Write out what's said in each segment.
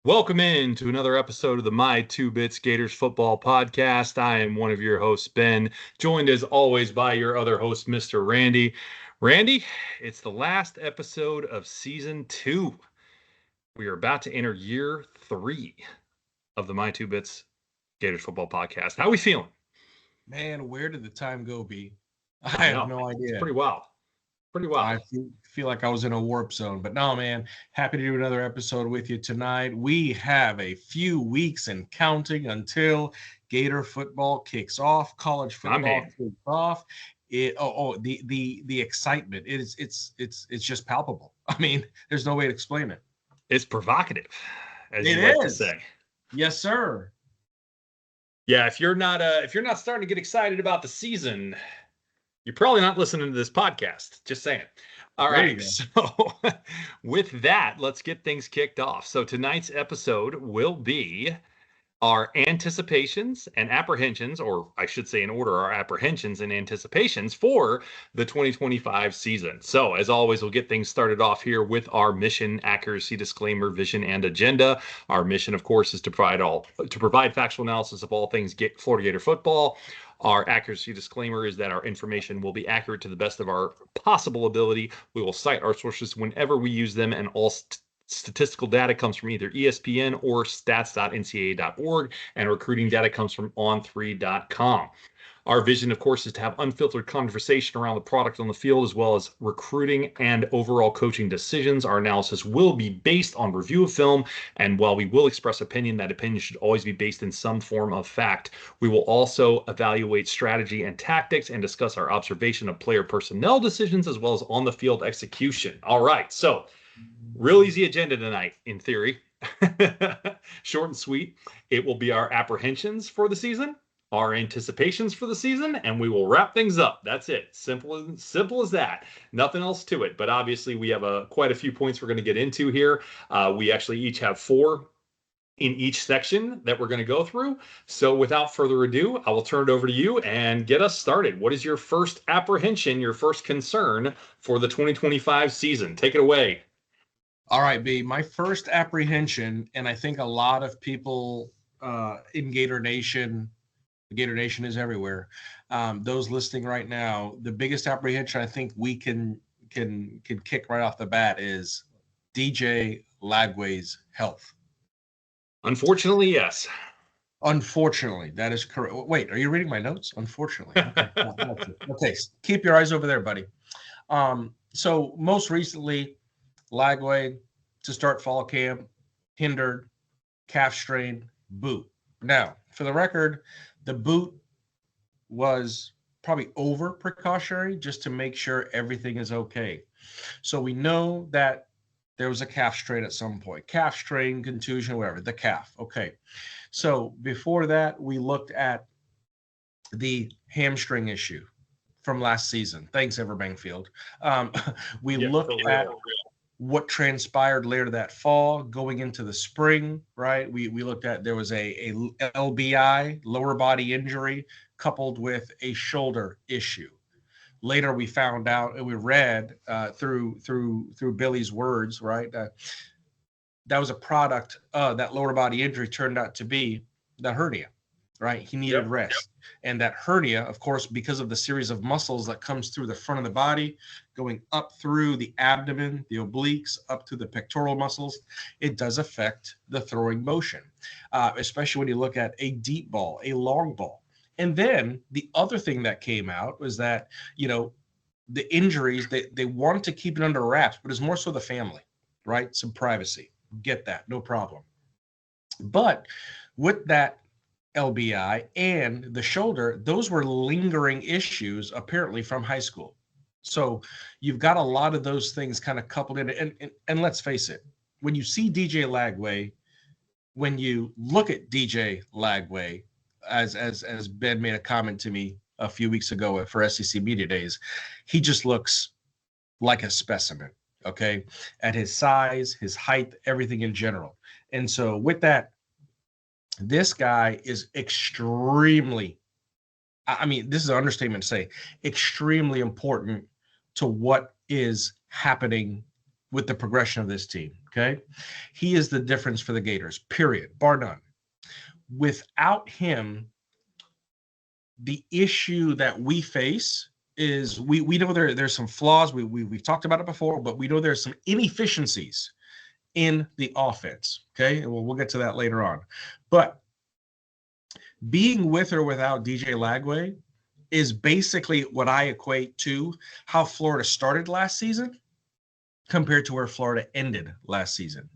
Welcome in to another episode of the My Two Bits Gators football podcast. I am one of your hosts, Ben, joined as always by your other host, Mr. Randy. Randy, it's the last episode of season 2. We are about to enter year 3 of the My Two Bits Gators football podcast. How are we feeling? Man, where did the time go, B? I I have know. no It's idea. pretty wild. Pretty wild. I feel like I was in a warp zone, but no, man. Happy to do another episode with you tonight. We have a few weeks and counting until Gator football kicks off. College football kicks off. The excitement. It's just palpable. I mean, there's no way to explain it. It's provocative, as It you like to is. say. Yes, sir. Yeah, if you're not starting to get excited about the season, you're probably not listening to this podcast. Just saying. All right. So with that, let's get things kicked off. So tonight's episode will be our anticipations and apprehensions, or I should say in order, our apprehensions and anticipations for the 2025 season. So as always, we'll get things started off here with our mission, accuracy, disclaimer, vision, and agenda. Our mission, of course, is to provide factual analysis of all things Florida Gator football. Our accuracy disclaimer is that our information will be accurate to the best of our possible ability. We will cite our sources whenever we use them, and all statistical data comes from either ESPN or stats.ncaa.org, and recruiting data comes from on3.com. Our vision, of course, is to have unfiltered conversation around the product on the field, as well as recruiting and overall coaching decisions. Our analysis will be based on review of film, and while we will express opinion, that opinion should always be based in some form of fact. We will also evaluate strategy and tactics and discuss our observation of player personnel decisions, as well as on-the-field execution. All right, so real easy agenda tonight, in theory. Short and sweet. It will be our apprehensions for the season, our anticipations for the season, and we will wrap things up. That's it. Simple as that. Nothing else to it. But obviously, we have quite a few points we're going to get into here. We actually each have 4 in each section that we're going to go through. So without further ado, I will turn it over to you and get us started. What is your first apprehension, your first concern for the 2025 season? Take it away. All right, B. My first apprehension, and I think a lot of people in Gator Nation, Gator Nation is everywhere. Those listening right now, the biggest apprehension I think we can kick right off the bat is DJ Lagway's health. Unfortunately, yes. Unfortunately, that is correct. Wait, are you reading my notes? Unfortunately. Okay. Okay, keep your eyes over there, buddy. So most recently, Lagway to start fall camp, hindered, calf strain, boot. Now, for the record, the boot was probably over precautionary just to make sure everything is okay. So we know that there was a calf strain at some point. Calf strain, contusion, whatever, the calf. Okay. So before that, we looked at the hamstring issue from last season. Thanks, Everbankfield. We looked at what transpired later that fall, going into the spring, right? We looked at there was a LBI, lower body injury, coupled with a shoulder issue. Later, we found out and we read through Billy's words, right? That was a product that lower body injury turned out to be the hernia, right? He needed rest. And that hernia, of course, because of the series of muscles that comes through the front of the body, going up through the abdomen, the obliques, up to the pectoral muscles, it does affect the throwing motion, especially when you look at a deep ball, a long ball. And then the other thing that came out was that, the injuries, they wanted to keep it under wraps, but it's more so the family, right? Some privacy. Get that, no problem. But with that LBI and the shoulder, those were lingering issues apparently from high school. So you've got a lot of those things kind of coupled in. And let's face it, when you see DJ Lagway, when you look at DJ Lagway, as Ben made a comment to me a few weeks ago for SEC Media Days, he just looks like a specimen, okay, at his size, his height, everything in general. And so with that, this guy is extremely, this is an understatement to say, extremely important to what is happening with the progression of this team. Okay. He is the difference for the Gators, period, bar none. Without him, the issue that we face is we know there's some flaws. We've talked about it before, but we know there's some inefficiencies in the offense. Okay. And we'll get to that later on. But being with or without DJ Lagway is basically what I equate to how Florida started last season compared to where Florida ended last season.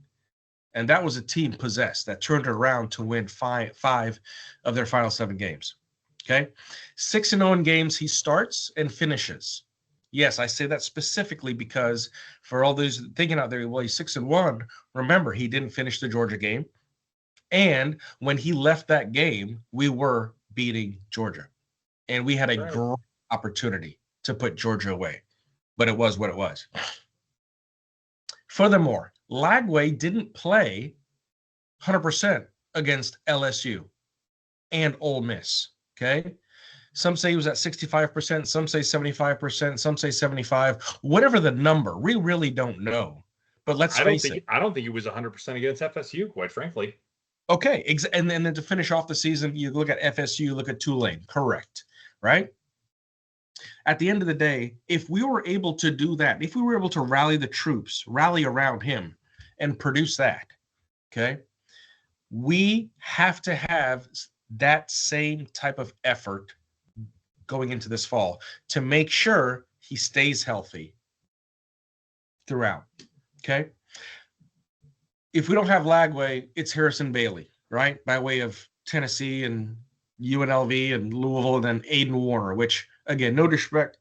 And that was a team possessed that turned it around to win five of their final 7 games. Okay. 6-0 in games he starts and finishes. Yes, I say that specifically because for all those thinking out there, well, he's 6-1. Remember, he didn't finish the Georgia game. And when he left that game, we were beating Georgia. And we had a great opportunity to put Georgia away. But it was what it was. Furthermore, Lagway didn't play 100% against LSU and Ole Miss. Okay. Some say he was at 65%, some say 75%, some say 75. Whatever the number, we really don't know. But let's face it. I don't think he was 100% against FSU, quite frankly. Okay. And then to finish off the season, you look at FSU, you look at Tulane. Correct. Right? At the end of the day, if we were able to do that, if we were able to rally the troops, rally around him and produce that, okay, we have to have that same type of effort going into this fall to make sure he stays healthy throughout. Okay. If we don't have Lagway, it's Harrison Bailey, right? By way of Tennessee and UNLV and Louisville, and then Aiden Warner, which again, no disrespect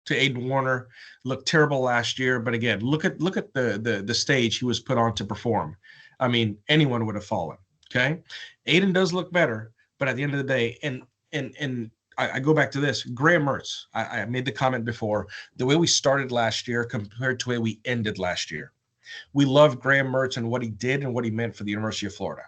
to Aiden Warner, looked terrible last year. But again, look at the stage he was put on to perform. I mean, anyone would have fallen. Okay. Aiden does look better, but at the end of the day, and I go back to this, Graham Mertz, I made the comment before, the way we started last year compared to the way we ended last year. We love Graham Mertz and what he did and what he meant for the University of Florida.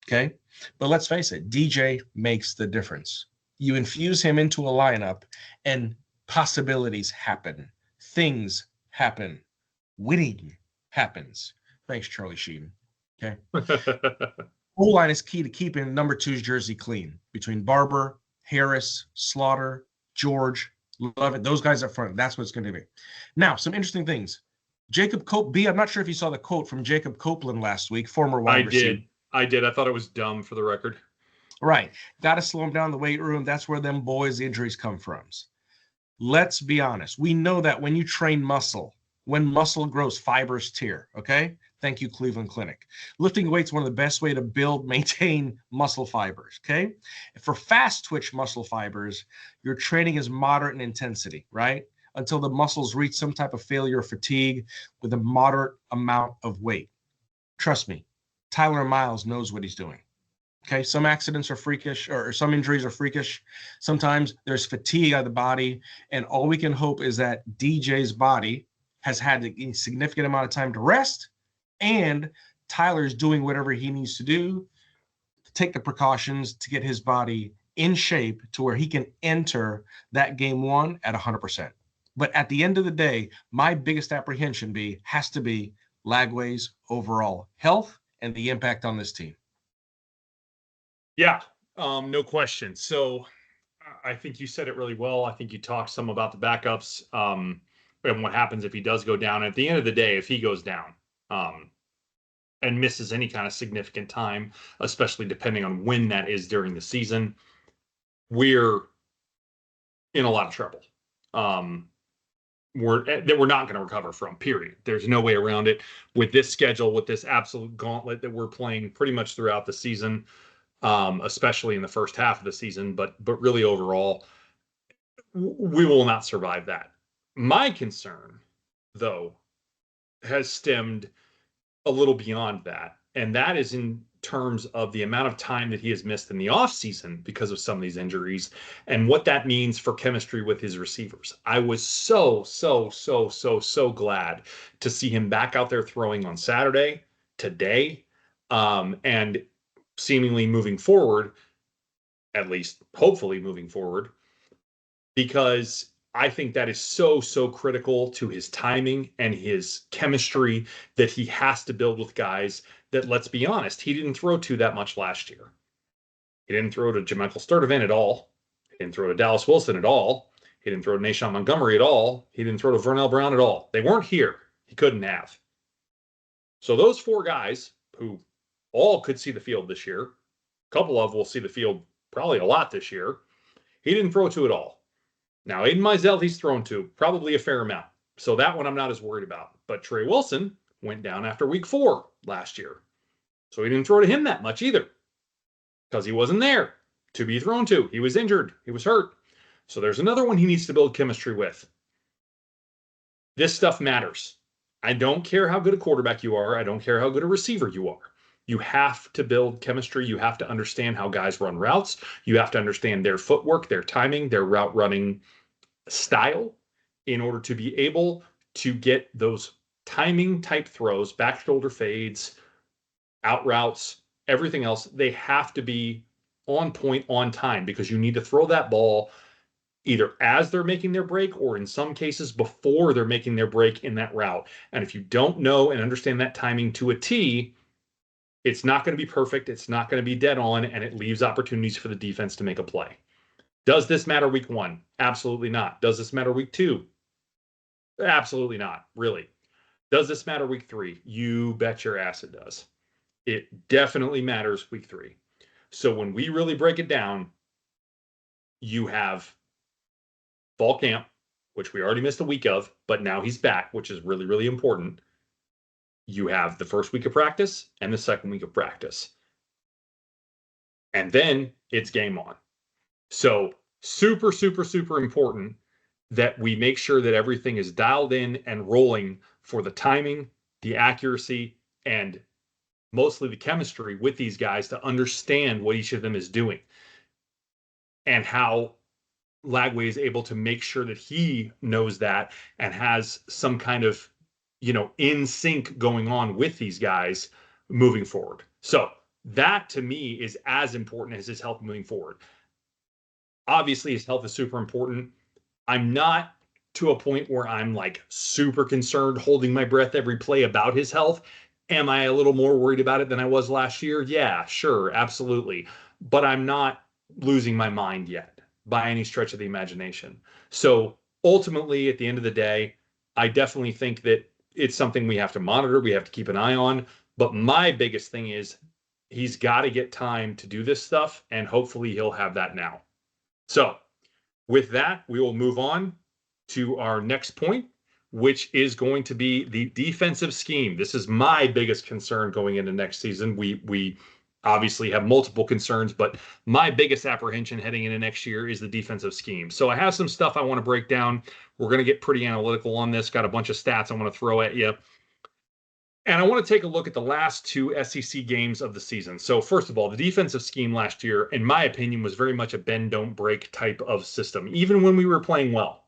Okay. But let's face it, DJ makes the difference. You infuse him into a lineup and possibilities happen. Things happen. Winning happens. Thanks, Charlie Sheen. Okay. O-line is key to keeping number 2's jersey clean between Barber, Harris, Slaughter, George, love it. Those guys up front. That's what it's going to be. Now, some interesting things. Jacob B, I'm not sure if you saw the quote from Jacob Copeland last week, former wide receiver. I did. I thought it was dumb, for the record. Right. Got to slow him down in the weight room. That's where them boys' injuries come from. Let's be honest. We know that when you train muscle, when muscle grows, fibers tear. Okay? Thank you, Cleveland Clinic. Lifting weights is one of the best way to build, maintain muscle fibers. Okay? For fast twitch muscle fibers, your training is moderate in intensity, right? Until the muscles reach some type of failure or fatigue with a moderate amount of weight. Trust me, Tyler Miles knows what he's doing. Okay, some accidents are freakish, or some injuries are freakish. Sometimes there's fatigue out of the body, and all we can hope is that DJ's body has had a significant amount of time to rest, and Tyler's doing whatever he needs to do to take the precautions to get his body in shape to where he can enter that game 1 at 100%. But at the end of the day, my biggest apprehension has to be Lagway's overall health and the impact on this team. Yeah, no question. So I think you said it really well. I think you talked some about the backups and what happens if he does go down. At the end of the day, if he goes down and misses any kind of significant time, especially depending on when that is during the season, we're in a lot of trouble. We're not going to recover from, period. There's no way around it with this schedule, with this absolute gauntlet that we're playing pretty much throughout the season, especially in the first half of the season, but really overall, we will not survive that. My concern, though, has stemmed a little beyond that, and that is in terms of the amount of time that he has missed in the offseason because of some of these injuries and what that means for chemistry with his receivers. I was so glad to see him back out there throwing on Saturday, today, and seemingly moving forward, at least hopefully moving forward, because I think that is so, so critical to his timing and his chemistry that he has to build with guys that, let's be honest, he didn't throw to that much last year. He didn't throw to Jermichael Sturdivant at all. He didn't throw to Dallas Wilson at all. He didn't throw to Nashawn Montgomery at all. He didn't throw to Vernell Brown at all. They weren't here. He couldn't have. So those four guys who all could see the field this year, a couple of will see the field probably a lot this year, he didn't throw to at all. Now, Aiden Mizell, he's thrown to probably a fair amount. So that one I'm not as worried about. But Trey Wilson went down after week 4 last year. So he didn't throw to him that much either because he wasn't there to be thrown to. He was injured. He was hurt. So there's another one he needs to build chemistry with. This stuff matters. I don't care how good a quarterback you are. I don't care how good a receiver you are. You have to build chemistry. You have to understand how guys run routes. You have to understand their footwork, their timing, their route running style in order to be able to get those timing type throws, back shoulder fades, out routes, everything else. They have to be on point, on time, because you need to throw that ball either as they're making their break or in some cases before they're making their break in that route. And if you don't know and understand that timing to a T, it's not going to be perfect. It's not going to be dead on, and it leaves opportunities for the defense to make a play. Does this matter week 1? Absolutely not. Does this matter week 2? Absolutely not, really. Does this matter week 3? You bet your ass it does. It definitely matters week 3. So when we really break it down, you have fall camp, which we already missed a week of, but now he's back, which is really, really important. You have the first week of practice and the second week of practice. And then it's game on. So super, super, super important that we make sure that everything is dialed in and rolling for the timing, the accuracy, and mostly the chemistry with these guys to understand what each of them is doing and how Lagway is able to make sure that he knows that and has some kind of, in sync going on with these guys moving forward. So that to me is as important as his health moving forward. Obviously, his health is super important. I'm not to a point where I'm like super concerned, holding my breath every play about his health. Am I a little more worried about it than I was last year? Yeah, sure, absolutely. But I'm not losing my mind yet by any stretch of the imagination. So ultimately, at the end of the day, I definitely think that it's something we have to monitor. We have to keep an eye on. But my biggest thing is he's got to get time to do this stuff, and hopefully he'll have that now. So with that, we will move on to our next point, which is going to be the defensive scheme. This is my biggest concern going into next season. We obviously have multiple concerns, but my biggest apprehension heading into next year is the defensive scheme. So I have some stuff I want to break down. We're going to get pretty analytical on this. Got a bunch of stats I want to throw at you. And I want to take a look at the last 2 SEC games of the season. So first of all, the defensive scheme last year, in my opinion, was very much a bend, don't break type of system, even when we were playing well.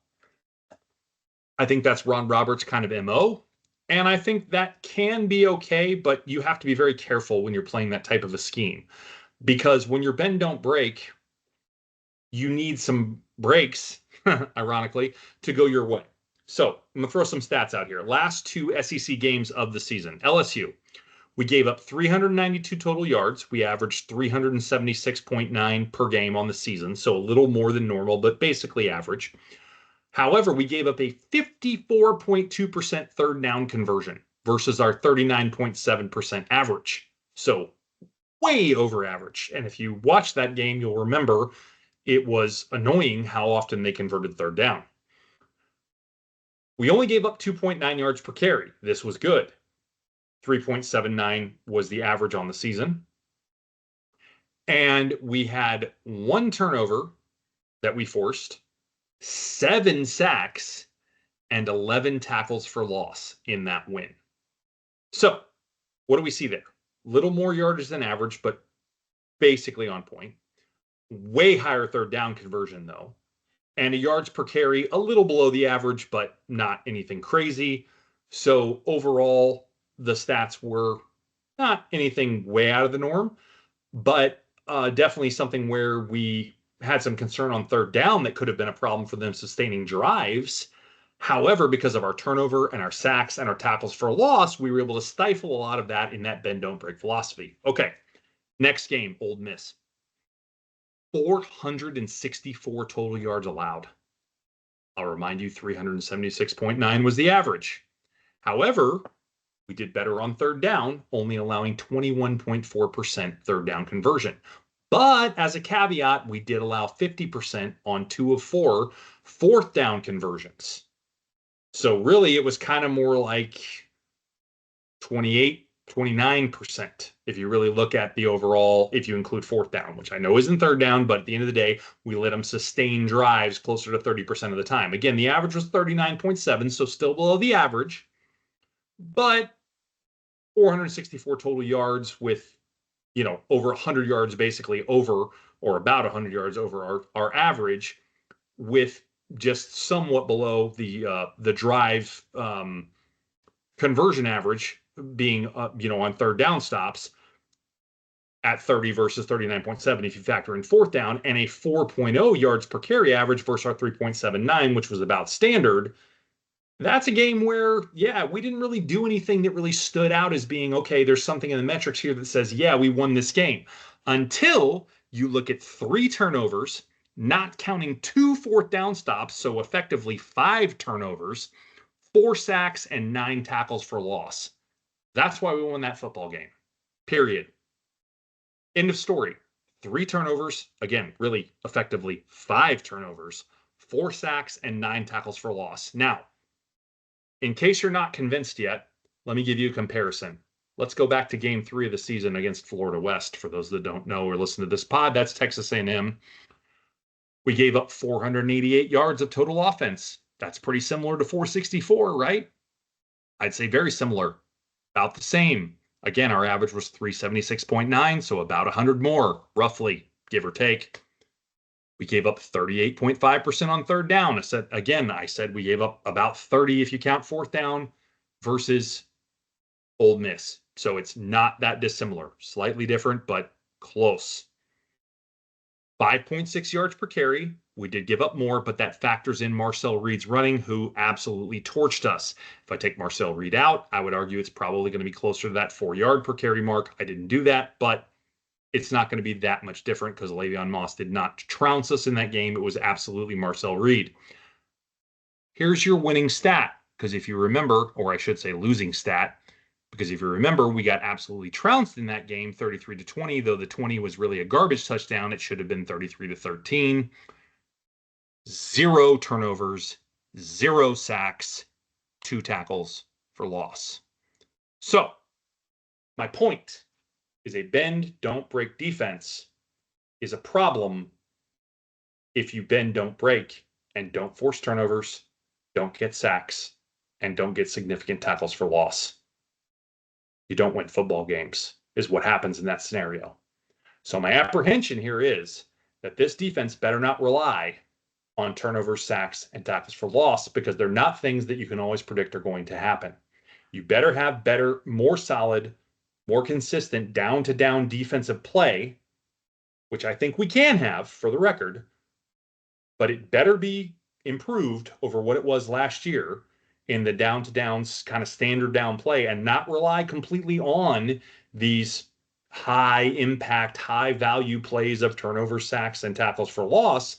I think that's Ron Roberts' kind of MO. And I think that can be okay, but you have to be very careful when you're playing that type of a scheme. Because when you're bend, don't break, you need some breaks, ironically, to go your way. So I'm going to throw some stats out here. Last 2 SEC games of the season. LSU, we gave up 392 total yards. We averaged 376.9 per game on the season, so a little more than normal, but basically average. However, we gave up a 54.2% third down conversion versus our 39.7% average. So way over average. And if you watch that game, you'll remember it was annoying how often they converted third down. We only gave up 2.9 yards per carry. This was good. 3.79 was the average on the season. And we had 1 turnover that we forced, 7 sacks, and 11 tackles for loss in that win. So what do we see there? Little more yardage than average, but basically on point. Way higher third down conversion, though. And a yards per carry, a little below the average, but not anything crazy. So overall, the stats were not anything way out of the norm, but definitely something where we had some concern on third down that could have been a problem for them sustaining drives. However, because of our turnover and our sacks and our tackles for loss, we were able to stifle a lot of that in that bend don't break philosophy. Okay, next game, Ole Miss. 464 total yards allowed. I'll remind you, 376.9 was the average. However, we did better on third down, only allowing 21.4% third down conversion. But as a caveat, we did allow 50% on 2 of 4 fourth down conversions. So really, it was kind of more like 28, 29% if you really look at the overall, if you include fourth down, which I know isn't third down, but at the end of the day, we let them sustain drives closer to 30% of the time. Again, the average was 39.7, so still below the average, but 464 total yards with, over 100 yards basically over, or about 100 yards over our average, with just somewhat below the drive conversion average being on third down stops at 30 versus 39.7 if you factor in fourth down, and a 4.0 yards per carry average versus our 3.79, which was about standard. That's a game where, we didn't really do anything that really stood out as being, okay, there's something in the metrics here that says, we won this game. Until you look at 3 turnovers, not counting 2 fourth down stops, so effectively 5 turnovers, 4 sacks, and 9 tackles for loss. That's why we won that football game. Period. End of story. 3 turnovers, again, really effectively 5 turnovers, 4 sacks, and 9 tackles for loss. Now, in case you're not convinced yet, let me give you a comparison. Let's go back to game 3 of the season against Florida West. For those that don't know or listen to this pod, that's Texas A&M. We gave up 488 yards of total offense. That's pretty similar to 464, right? I'd say very similar. About the same. Again, our average was 376.9, so about 100 more, roughly, give or take. We gave up 38.5% on third down. I said we gave up about 30 if you count fourth down versus Ole Miss. So it's not that dissimilar. Slightly different, but close. 5.6 yards per carry. We did give up more, but that factors in Marcel Reed's running, who absolutely torched us. If I take Marcel Reed out, I would argue it's probably going to be closer to that 4 yard per carry mark. I didn't do that, but it's not going to be that much different because Le'Veon Moss did not trounce us in that game. It was absolutely Marcel Reed. Here's your winning stat, because if you remember, or I should say losing stat, because if you remember, we got absolutely trounced in that game, 33-20, though the 20 was really a garbage touchdown. It should have been 33-13. 0 turnovers, 0 sacks, 2 tackles for loss. So, my point is a bend, don't break defense is a problem if you bend, don't break, and don't force turnovers, don't get sacks, and don't get significant tackles for loss. You don't win football games, is what happens in that scenario. So my apprehension here is that this defense better not rely on turnovers, sacks, and tackles for loss, because they're not things that you can always predict are going to happen. You better have better, more solid, more consistent down-to-down defensive play, which I think we can have, for the record, but it better be improved over what it was last year in the down-to-down kind of standard down play, and not rely completely on these high-impact, high-value plays of turnover, sacks, and tackles for loss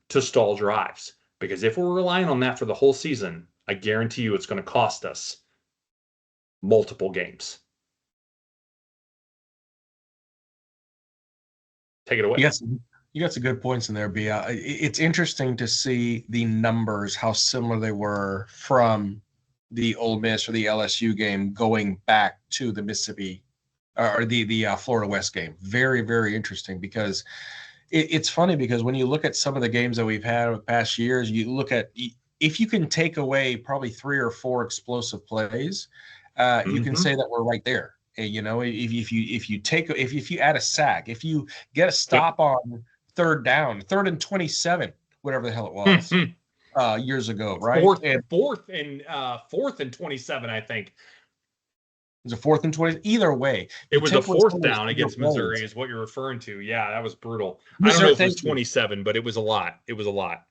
to stall drives. Because if we're relying on that for the whole season, I guarantee you it's going to cost us multiple games. Take it away. Yes, you got some good points in there, B. It's interesting to see the numbers, how similar they were from the Ole Miss or the LSU game going back to the Mississippi or the Florida West game. Very, very interesting, because it's funny, because when you look at some of the games that we've had over the past years, you look at, if you can take away probably 3 or 4 explosive plays, you can say that we're right there. You know, if you add a sack, if you get a stop on third down, 3rd and 27, whatever the hell it was, years ago, right? Fourth and 27, I think. Was it 4th and 20? Either way, It was a fourth those down against Missouri, is what you're referring to. Yeah, that was brutal. I don't know Missouri, if it was thank you. 27, but it was a lot. It was a lot.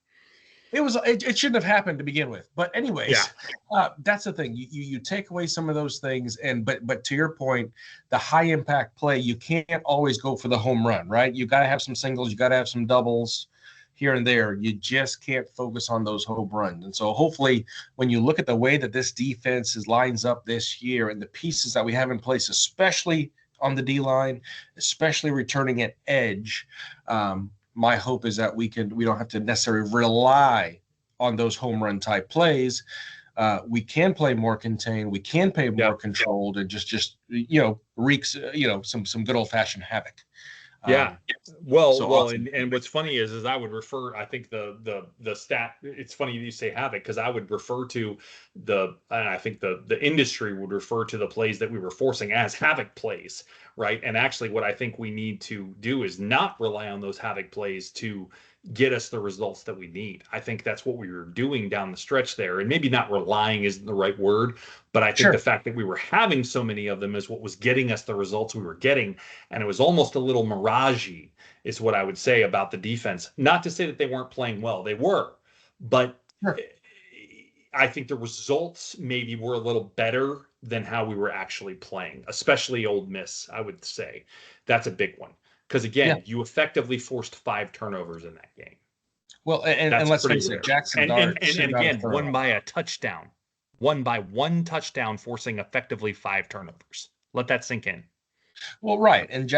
It shouldn't have happened to begin with. But anyways, Yeah. that's the thing. You take away some of those things, but to your point, the high impact play, you can't always go for the home run, right? You got to have some singles, you got to have some doubles here and there. You just can't focus on those home runs. And so hopefully when you look at the way that this defense lines up this year and the pieces that we have in place, especially on the D line, especially returning at edge, my hope is that we don't have to necessarily rely on those home run type plays. We can play more contained. We can play more controlled, and just wreaks some good old fashioned havoc. Yeah. And what's funny is I would refer, I think the stat, it's funny you say havoc, because I would refer to I think the industry would refer to the plays that we were forcing as havoc plays, right? And actually what I think we need to do is not rely on those havoc plays to get us the results that we need. I think that's what we were doing down the stretch there. And maybe not relying isn't the right word, but I think the fact that we were having so many of them is what was getting us the results we were getting. And it was almost a little mirage-y is what I would say about the defense. Not to say that they weren't playing well. They were. But I think the results maybe were a little better than how we were actually playing, especially Ole Miss, I would say. That's a big one. Because, again, you effectively forced 5 turnovers in that game. Well, and let's face it, Jackson Dart. And again, won by a touchdown. Won by 1 touchdown, forcing effectively 5 turnovers. Let that sink in. Well, right. And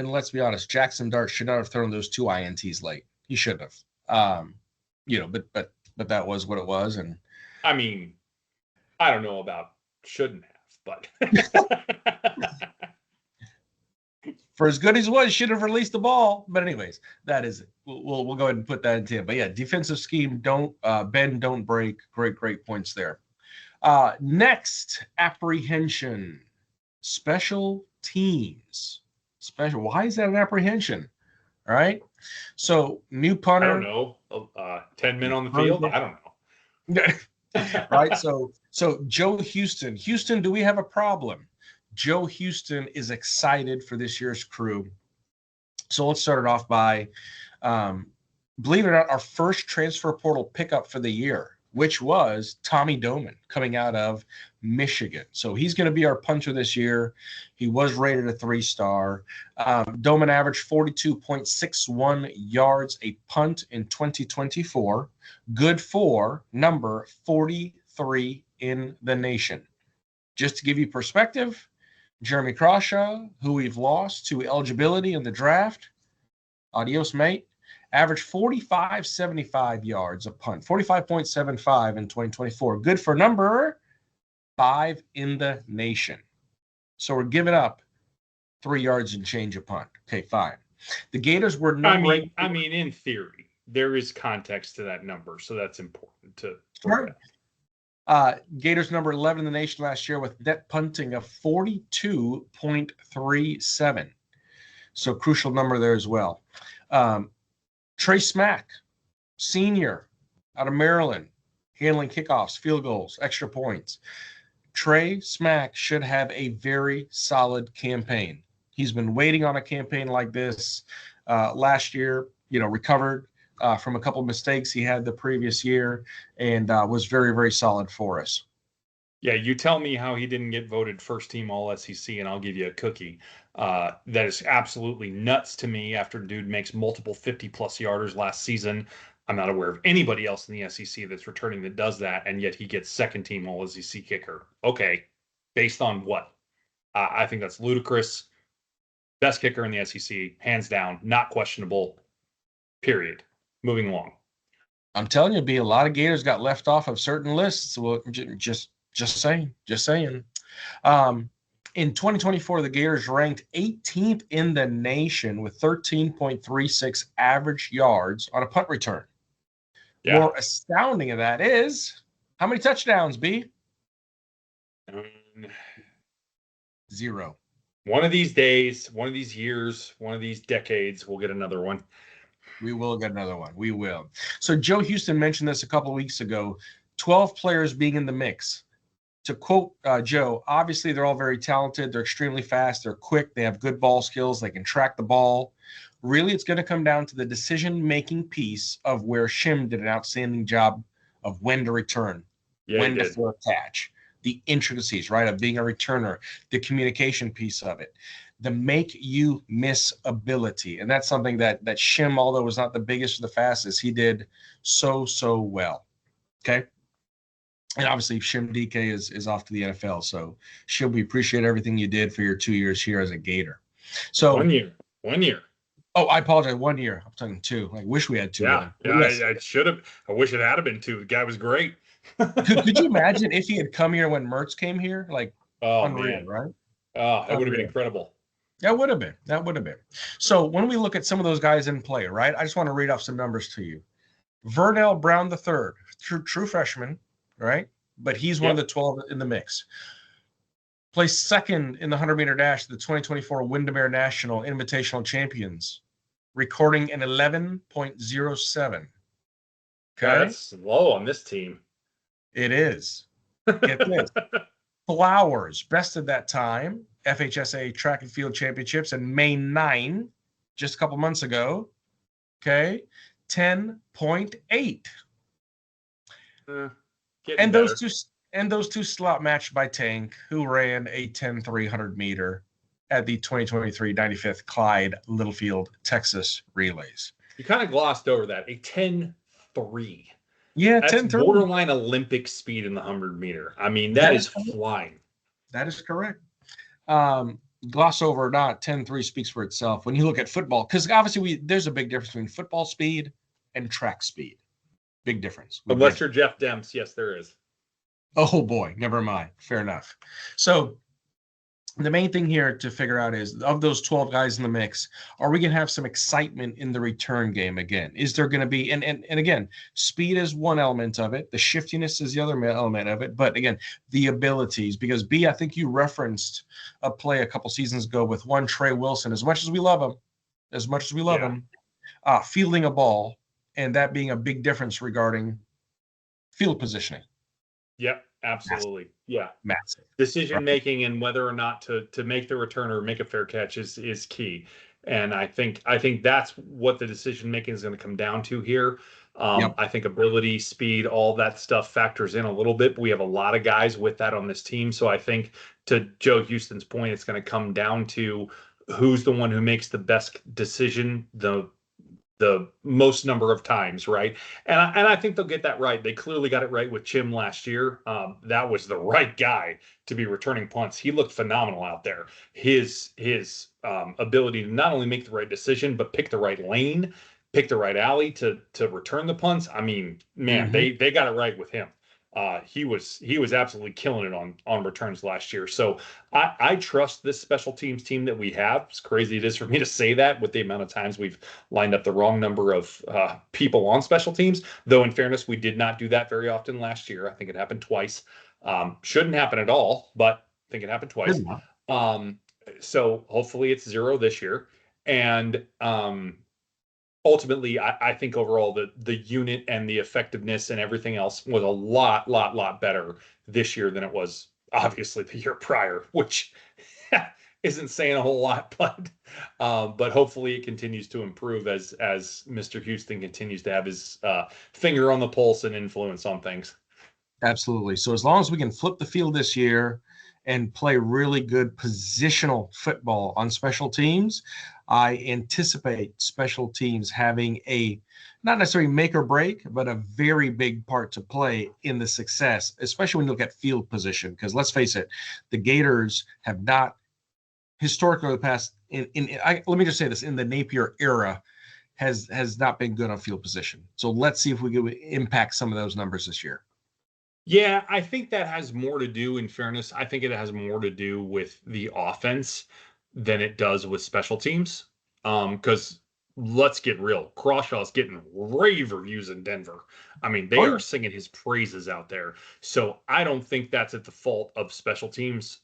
let's be honest, Jackson Dart should not have thrown those 2 INTs late. He should have. But that was what it was. And I mean, I don't know about shouldn't have, but for as good as he was, he should have released the ball. But anyways, that is it. We'll go ahead and put that into it. But yeah, defensive scheme, don't bend, don't break. Great points there. Next, apprehension, special teams. Why is that an apprehension? All right. So new punter. I don't know. 10 men on the field. I don't know. Right. So Joe Houston. Houston, do we have a problem? Joe Houston is excited for this year's crew. So let's start it off by, believe it or not, our first transfer portal pickup for the year, which was Tommy Doman coming out of Michigan. So he's going to be our punter this year. He was rated a 3-star. Doman averaged 42.61 yards a punt in 2024. Good for number 43 in the nation. Just to give you perspective, Jeremy Crawshaw, who we've lost to eligibility in the draft, adios, mate, averaged 45.75 yards a punt, 45.75 in 2024. Good for number 5 in the nation. So we're giving up 3 yards and change a punt. Okay, fine. The Gators were number. I mean, in theory, there is context to that number, so that's important to. Sure. Gators number 11 in the nation last year with net punting of 42.37. So crucial number there as well. Trey Smack, senior out of Maryland, handling kickoffs, field goals, extra points. Trey Smack should have a very solid campaign. He's been waiting on a campaign like this last year, recovered from a couple of mistakes he had the previous year and was very, very solid for us. Yeah, you tell me how he didn't get voted first team all SEC, and I'll give you a cookie. That is absolutely nuts to me after dude makes multiple 50-plus yarders last season. I'm not aware of anybody else in the SEC that's returning that does that, and yet he gets second team all SEC kicker. Okay, based on what? I think that's ludicrous. Best kicker in the SEC, hands down, not questionable, period. Moving along. I'm telling you, B, a lot of Gators got left off of certain lists. Well, just saying. In 2024, the Gators ranked 18th in the nation with 13.36 average yards on a punt return. Yeah. More astounding of that is how many touchdowns, B? 0. One of these days, one of these years, one of these decades, we'll get another one. We will get another one. We will. So Joe Houston mentioned this a couple of weeks ago, 12 players being in the mix. to quote Joe, obviously they're all very talented. They're extremely fast. They're quick. They have good ball skills. They can track the ball. Really, it's going to come down to the decision-making piece of where Shim did an outstanding job of when to return, when to throw a catch, the intricacies, right, of being a returner, the communication piece of it, the make you miss ability. And that's something that Shim, although was not the biggest or the fastest, he did so well. Okay. And obviously Shim DK is off to the NFL. So Shim, we appreciate everything you did for your 2 years here as a Gator. So 1 year. 1 year. Oh, I apologize. 1 year. I'm talking 2. I wish we had 2 of them. Yes. I should have. I wish it had been 2. The guy was great. could you imagine if he had come here when Mertz came here? Like, unreal, man. right? That would have been incredible. That would have been. So when we look at some of those guys in play, right? I just want to read off some numbers to you. Vernell Brown III, true freshman, right? But he's one of the 12 in the mix. Placed second in the 100-meter dash, the 2024 Windermere National Invitational Champions, recording an 11.07. Okay, that's low on this team. It is. Get this. Flowers, best of that time, FHSA Track and Field Championships in May 9, just a couple months ago. Okay, 10.8. And those two slot matched by Tank, who ran a 10-300 meter at the 2023 95th Clyde Littlefield, Texas Relays. You kind of glossed over that. A 10-3. Yeah, that's 10-3. Borderline Olympic speed in the 100 meter. I mean, that is flying. That is correct. Gloss over or not, 10-3 speaks for itself. When you look at football, because obviously there's a big difference between football speed and track speed. Big difference. Unless you're Jeff Demps, yes, there is. Oh boy, never mind. Fair enough. So the main thing here to figure out is, of those 12 guys in the mix, are we going to have some excitement in the return game again? Is there going to be, and again, speed is one element of it. The shiftiness is the other element of it. But again, the abilities, because B, I think you referenced a play a couple seasons ago with one Trey Wilson, as much as we love him, fielding a ball, and that being a big difference regarding field positioning. Yep, absolutely. Massive. Yeah. Massive. Decision making and whether or not to make the return or make a fair catch is key. And I think that's what the decision making is going to come down to here. I think ability, speed, all that stuff factors in a little bit, but we have a lot of guys with that on this team. So I think, to Joe Houston's point, it's going to come down to who's the one who makes the best decision the most number of times, right? And I think they'll get that right. They clearly got it right with Chim last year. That was the right guy to be returning punts. He looked phenomenal out there. His ability to not only make the right decision, but pick the right lane, pick the right alley to return the punts. I mean, man, they got it right with him. He was absolutely killing it on returns last year. So I trust this special teams team that we have. As crazy it is for me to say that with the amount of times we've lined up the wrong number of people on special teams, though in fairness, we did not do that very often last year. I think it happened twice. Shouldn't happen at all, but I think it happened twice. So hopefully it's 0 this year. And ultimately, I think overall the unit and the effectiveness and everything else was a lot better this year than it was obviously the year prior, which isn't saying a whole lot, but hopefully it continues to improve as Mr. Houston continues to have his finger on the pulse and influence on things. Absolutely. So as long as we can flip the field this year and play really good positional football on special teams, I anticipate special teams having a not necessarily make or break, but a very big part to play in the success, especially when you look at field position. Because let's face it, the Gators have not historically in the past, let me just say this, in the Napier era, has not been good on field position. So let's see if we can impact some of those numbers this year. Yeah, I think that has more to do, in fairness, I think it has more to do with the offense than it does with special teams. Because let's get real, Crawshaw's getting rave reviews in Denver. I mean, they are singing his praises out there. So I don't think that's at the fault of special teams.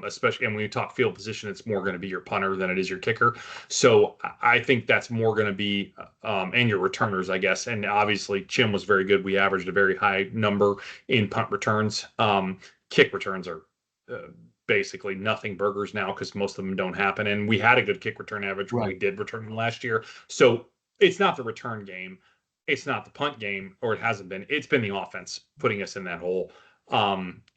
Especially, and when you talk field position, it's more going to be your punter than it is your kicker. So I think that's more going to be, and your returners, I guess. And obviously, Chim was very good. We averaged a very high number in punt returns. Kick returns are basically nothing burgers now because most of them don't happen. And we had a good kick return average when we did return them last year. So it's not the return game. It's not the punt game, or it hasn't been. It's been the offense putting us in that hole.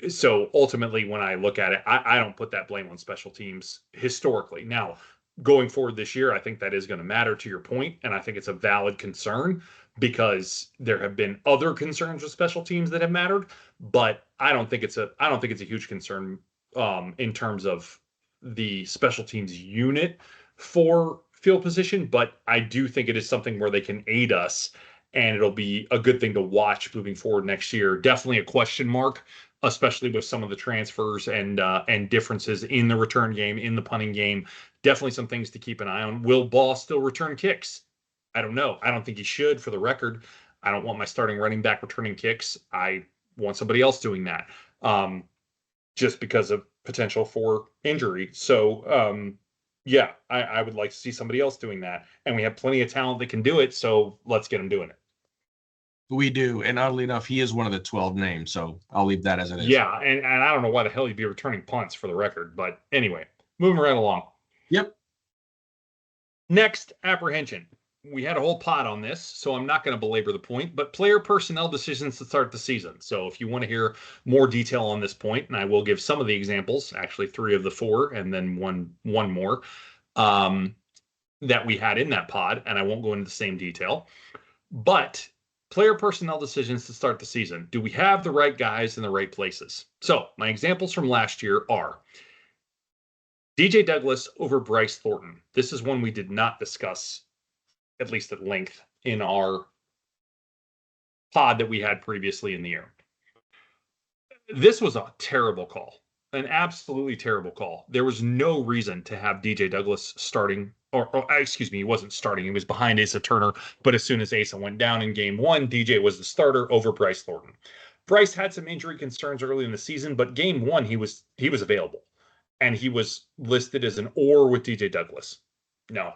So ultimately, when I look at it, I don't put that blame on special teams historically. Now, going forward this year, I think that is going to matter, to your point, and I think it's a valid concern because there have been other concerns with special teams that have mattered, but I don't think it's a huge concern in terms of the special teams unit for field position, but I do think it is something where they can aid us, and it'll be a good thing to watch moving forward next year. Definitely a question mark, especially with some of the transfers and differences in the return game, in the punting game. Definitely some things to keep an eye on. Will Ball still return kicks? I don't know. I don't think he should, for the record. I don't want my starting running back returning kicks. I want somebody else doing that, just because of potential for injury. So, yeah, I would like to see somebody else doing that. And we have plenty of talent that can do it, so let's get them doing it. We do. And oddly enough, he is one of the 12 names, so I'll leave that as it is. Yeah, and I don't know why the hell he'd be returning punts, for the record. But anyway, moving right along. Yep. Next, apprehension. We had a whole pod on this, so I'm not going to belabor the point, but player personnel decisions to start the season. So if you want to hear more detail on this point, and I will give some of the examples, actually 3 of the 4, and then one more that we had in that pod, and I won't go into the same detail. But player personnel decisions to start the season. Do we have the right guys in the right places? So my examples from last year are DJ Douglas over Bryce Thornton. This is one we did not discuss, at least at length, in our pod that we had previously in the year. This was a terrible call, an absolutely terrible call. There was no reason to have DJ Douglas starting, or excuse me, he wasn't starting. He was behind Asa Turner, but as soon as Asa went down in game 1, DJ was the starter over Bryce Thornton. Bryce had some injury concerns early in the season, but game 1, he was available, and he was listed as an or with DJ Douglas. No,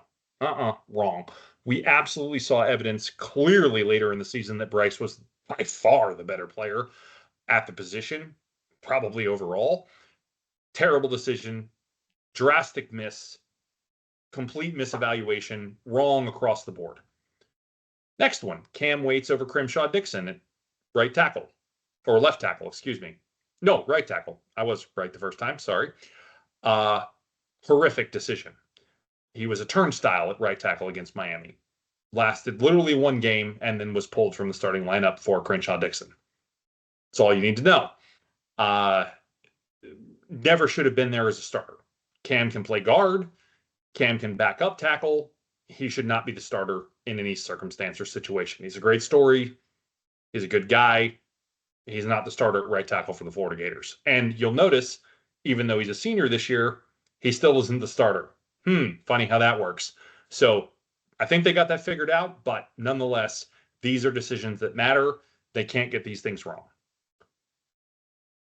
wrong. We absolutely saw evidence clearly later in the season that Bryce was by far the better player at the position, probably overall. Terrible decision, drastic miss, complete misevaluation, wrong across the board. Next one, Cam Waits over Crimshaw Dixon at right tackle, or left tackle, excuse me. No, right tackle. I was right the first time, sorry. Horrific decision. He was a turnstile at right tackle against Miami. Lasted literally 1 game and then was pulled from the starting lineup for Crenshaw Dixon. That's all you need to know. Never should have been there as a starter. Cam can play guard. Cam can back up tackle. He should not be the starter in any circumstance or situation. He's a great story. He's a good guy. He's not the starter at right tackle for the Florida Gators. And you'll notice, even though he's a senior this year, he still isn't the starter. Funny how that works. So I think they got that figured out, but nonetheless, these are decisions that matter. They can't get these things wrong.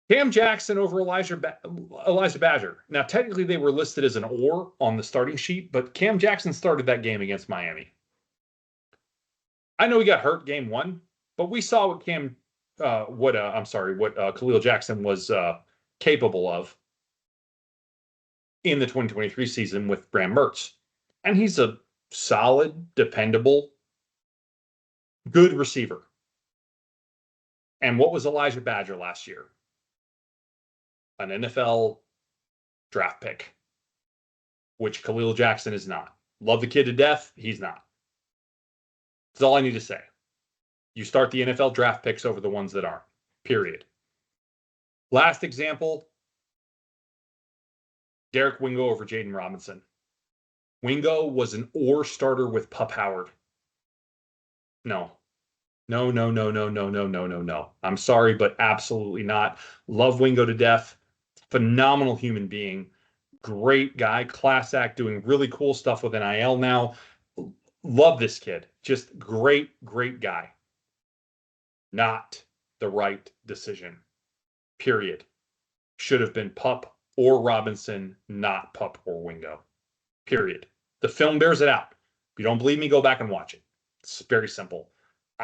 Cam Jackson over Elijah Badger. Now, technically, they were listed as an or on the starting sheet, but Cam Jackson started that game against Miami. I know he got hurt game 1, but we saw what Khalil Jackson was capable of in the 2023 season with Graham Mertz. And he's a solid, dependable, good receiver. And what was Elijah Badger last year? An NFL draft pick, which Khalil Jackson is not. Love the kid to death. He's not. That's all I need to say. You start the NFL draft picks over the ones that aren't. Period. Last example, Derek Wingo over Jaden Robinson. Wingo was an or starter with Pup Howard. No. I'm sorry, but absolutely not. Love Wingo to death. Phenomenal human being. Great guy. Class act, doing really cool stuff with NIL now. Love this kid. Just great guy. Not the right decision. Period. Should have been Pup or Robinson, not Pup or Wingo. Period. The film bears it out. If you don't believe me, go back and watch it. It's very simple.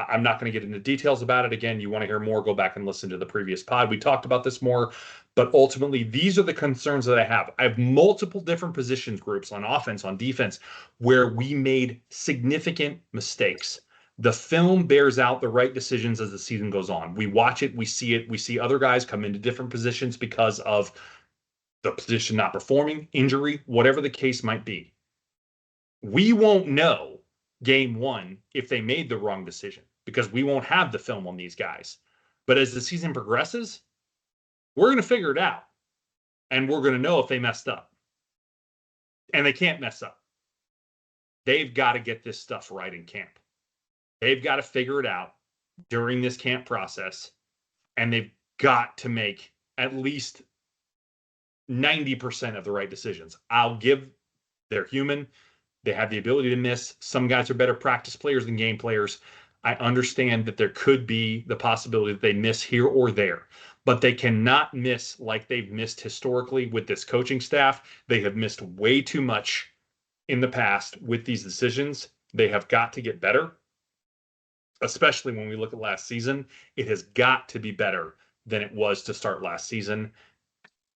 I'm not going to get into details about it. Again, you want to hear more, go back and listen to the previous pod. We talked about this more, but ultimately, these are the concerns that I have. I have multiple different positions groups on offense, on defense, where we made significant mistakes. The film bears out the right decisions as the season goes on. We watch it, we see other guys come into different positions because of the position not performing, injury, whatever the case might be. We won't know game one if they made the wrong decision because we won't have the film on these guys. But as the season progresses, we're going to figure it out. And we're going to know if they messed up. And they can't mess up. They've got to get this stuff right in camp. They've got to figure it out during this camp process. And they've got to make at least 90% of the right decisions. They're human. They have the ability to miss. Some guys are better practice players than game players. I understand that there could be the possibility that they miss here or there, but they cannot miss like they've missed historically with this coaching staff. They have missed way too much in the past with these decisions. They have got to get better, especially when we look at last season. It has got to be better than it was to start last season.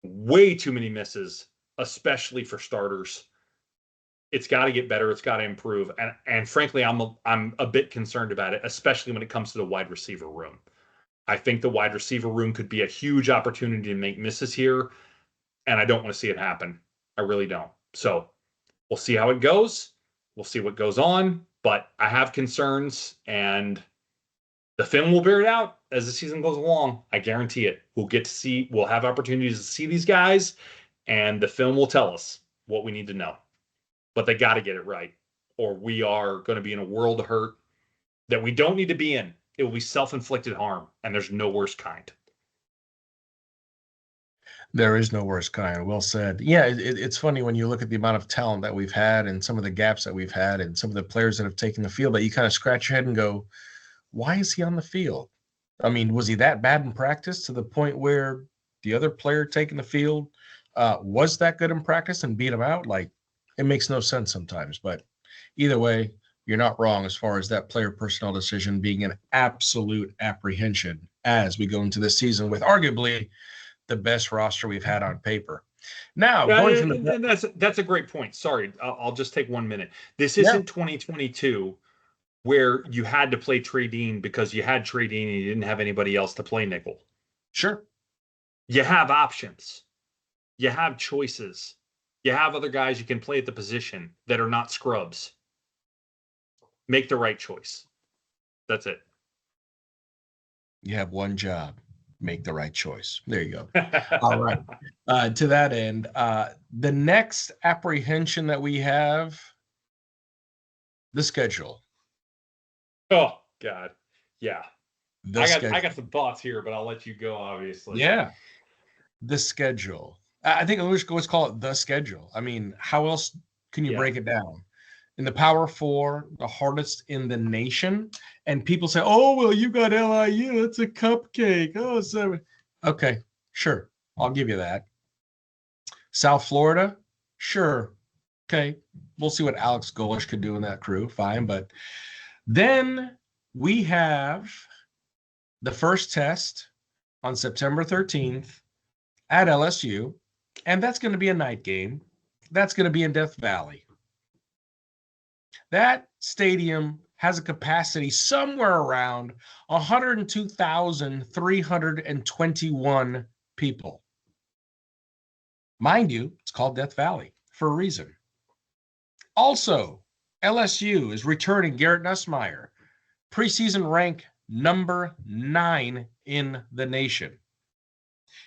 Way too many misses, especially for starters. It's got to get better. It's got to improve. And frankly, I'm a bit concerned about it, especially when it comes to the wide receiver room. I think the wide receiver room could be a huge opportunity to make misses here, and I don't want to see it happen. I really don't. So we'll see how it goes. We'll see what goes on, but I have concerns, and the film will bear it out as the season goes along. I guarantee it. We'll have opportunities to see these guys, and the film will tell us what we need to know. But they got to get it right, or we are going to be in a world of hurt that we don't need to be in. It will be self-inflicted harm, and there's no worse kind. There is no worse kind. Well said. Yeah, it's funny when you look at the amount of talent that we've had and some of the gaps that we've had and some of the players that have taken the field that you kind of scratch your head and go, why is he on the field? I mean, was he that bad in practice to the point where the other player taking the field was that good in practice and beat him out? Like, it makes no sense sometimes. But either way, you're not wrong as far as that player personnel decision being an absolute apprehension as we go into this season with arguably the best roster we've had on paper. Now, going from and that's a great point. Sorry, I'll just take 1 minute. This isn't 2022 where you had to play Trey Dean because you had Trey Dean and you didn't have anybody else to play nickel. Sure. You have options. You have choices. You have other guys you can play at the position that are not scrubs. Make the right choice. That's it. You have one job. Make the right choice. There you go. All right. To that end, the next apprehension that we have, the schedule. Oh, God. Yeah. I got some thoughts here, but I'll let you go, obviously. Yeah. The schedule. I think let's call it the schedule. I mean, how else can you break it down? In the Power Four, the hardest in the nation, and people say, "Oh, well, you got LIU. It's a cupcake." Oh, so okay, sure, I'll give you that. South Florida, sure, okay. We'll see what Alex Golish could do in that crew. Fine, but then we have the first test on September 13th at LSU. And that's going to be a night game. That's going to be in Death Valley. That stadium has a capacity somewhere around 102,321 people. Mind you, it's called Death Valley for a reason. Also, LSU is returning Garrett Nussmeier, preseason rank number 9 in the nation.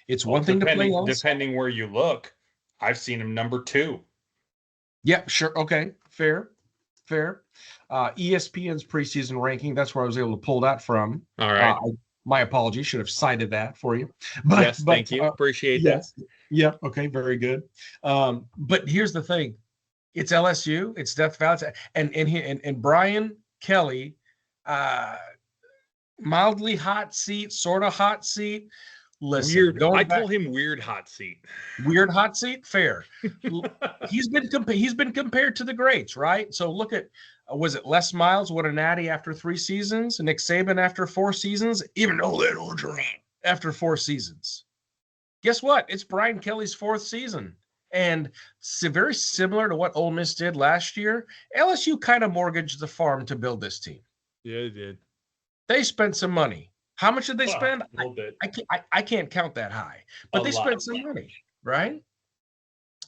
It's one thing to play else. Depending where you look, I've seen him number 2. Yeah, sure. Okay, fair. ESPN's preseason ranking, that's where I was able to pull that from. All right. My apologies, should have cited that for you. But, thank you. Appreciate that. Yeah, okay, very good. But here's the thing. It's LSU, it's Death Valley, and Brian Kelly, mildly hot seat, sort of hot seat, Listen, Weird. going I back, call him weird hot seat. weird hot seat, fair. He's been compared to the greats, right? So look at was it Les Miles won a natty after 3 seasons, Nick Saban after 4 seasons, even though they don't draw after 4 seasons. Guess what? It's Brian Kelly's 4th season. And very similar to what Ole Miss did last year, LSU kind of mortgaged the farm to build this team. Yeah, it did. They spent some money. How much did they spend? A little bit. I can't count that high, but they spent some money, right?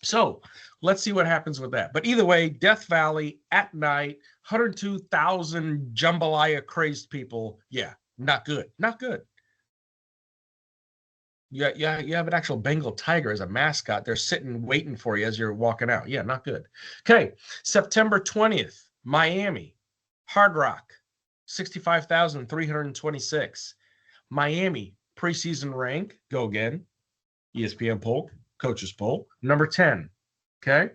So let's see what happens with that. But either way, Death Valley at night, 102,000 jambalaya crazed people. Yeah, not good. Not good. You have an actual Bengal tiger as a mascot. They're sitting waiting for you as you're walking out. Yeah, not good. Okay, September 20th, Miami, Hard Rock, 65,326. Miami preseason rank, go again, ESPN poll, coaches poll, number 10. Okay.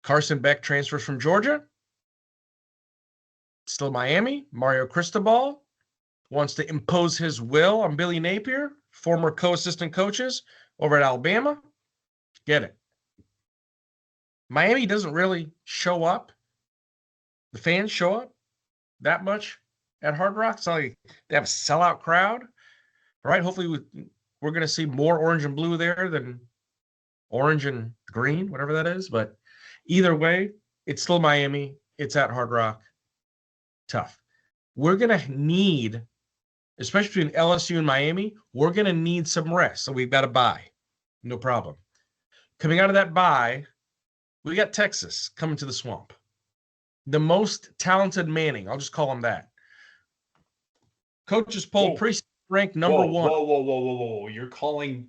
Carson Beck transfers from Georgia. Still Miami. Mario Cristobal wants to impose his will on Billy Napier, former co-assistant coaches over at Alabama. Get it. Miami doesn't really show up. The fans show up that much at Hard Rock. It's not like they have a sellout crowd, right? Hopefully we're going to see more orange and blue there than orange and green, whatever that is. But either way, it's still Miami. It's at Hard Rock. Tough. We're going to need, especially between LSU and Miami, we're going to need some rest. So we've got a bye. No problem. Coming out of that bye, we got Texas coming to the Swamp. The most talented Manning. I'll just call him that. Coaches poll preseason ranked number 1. Whoa. You're calling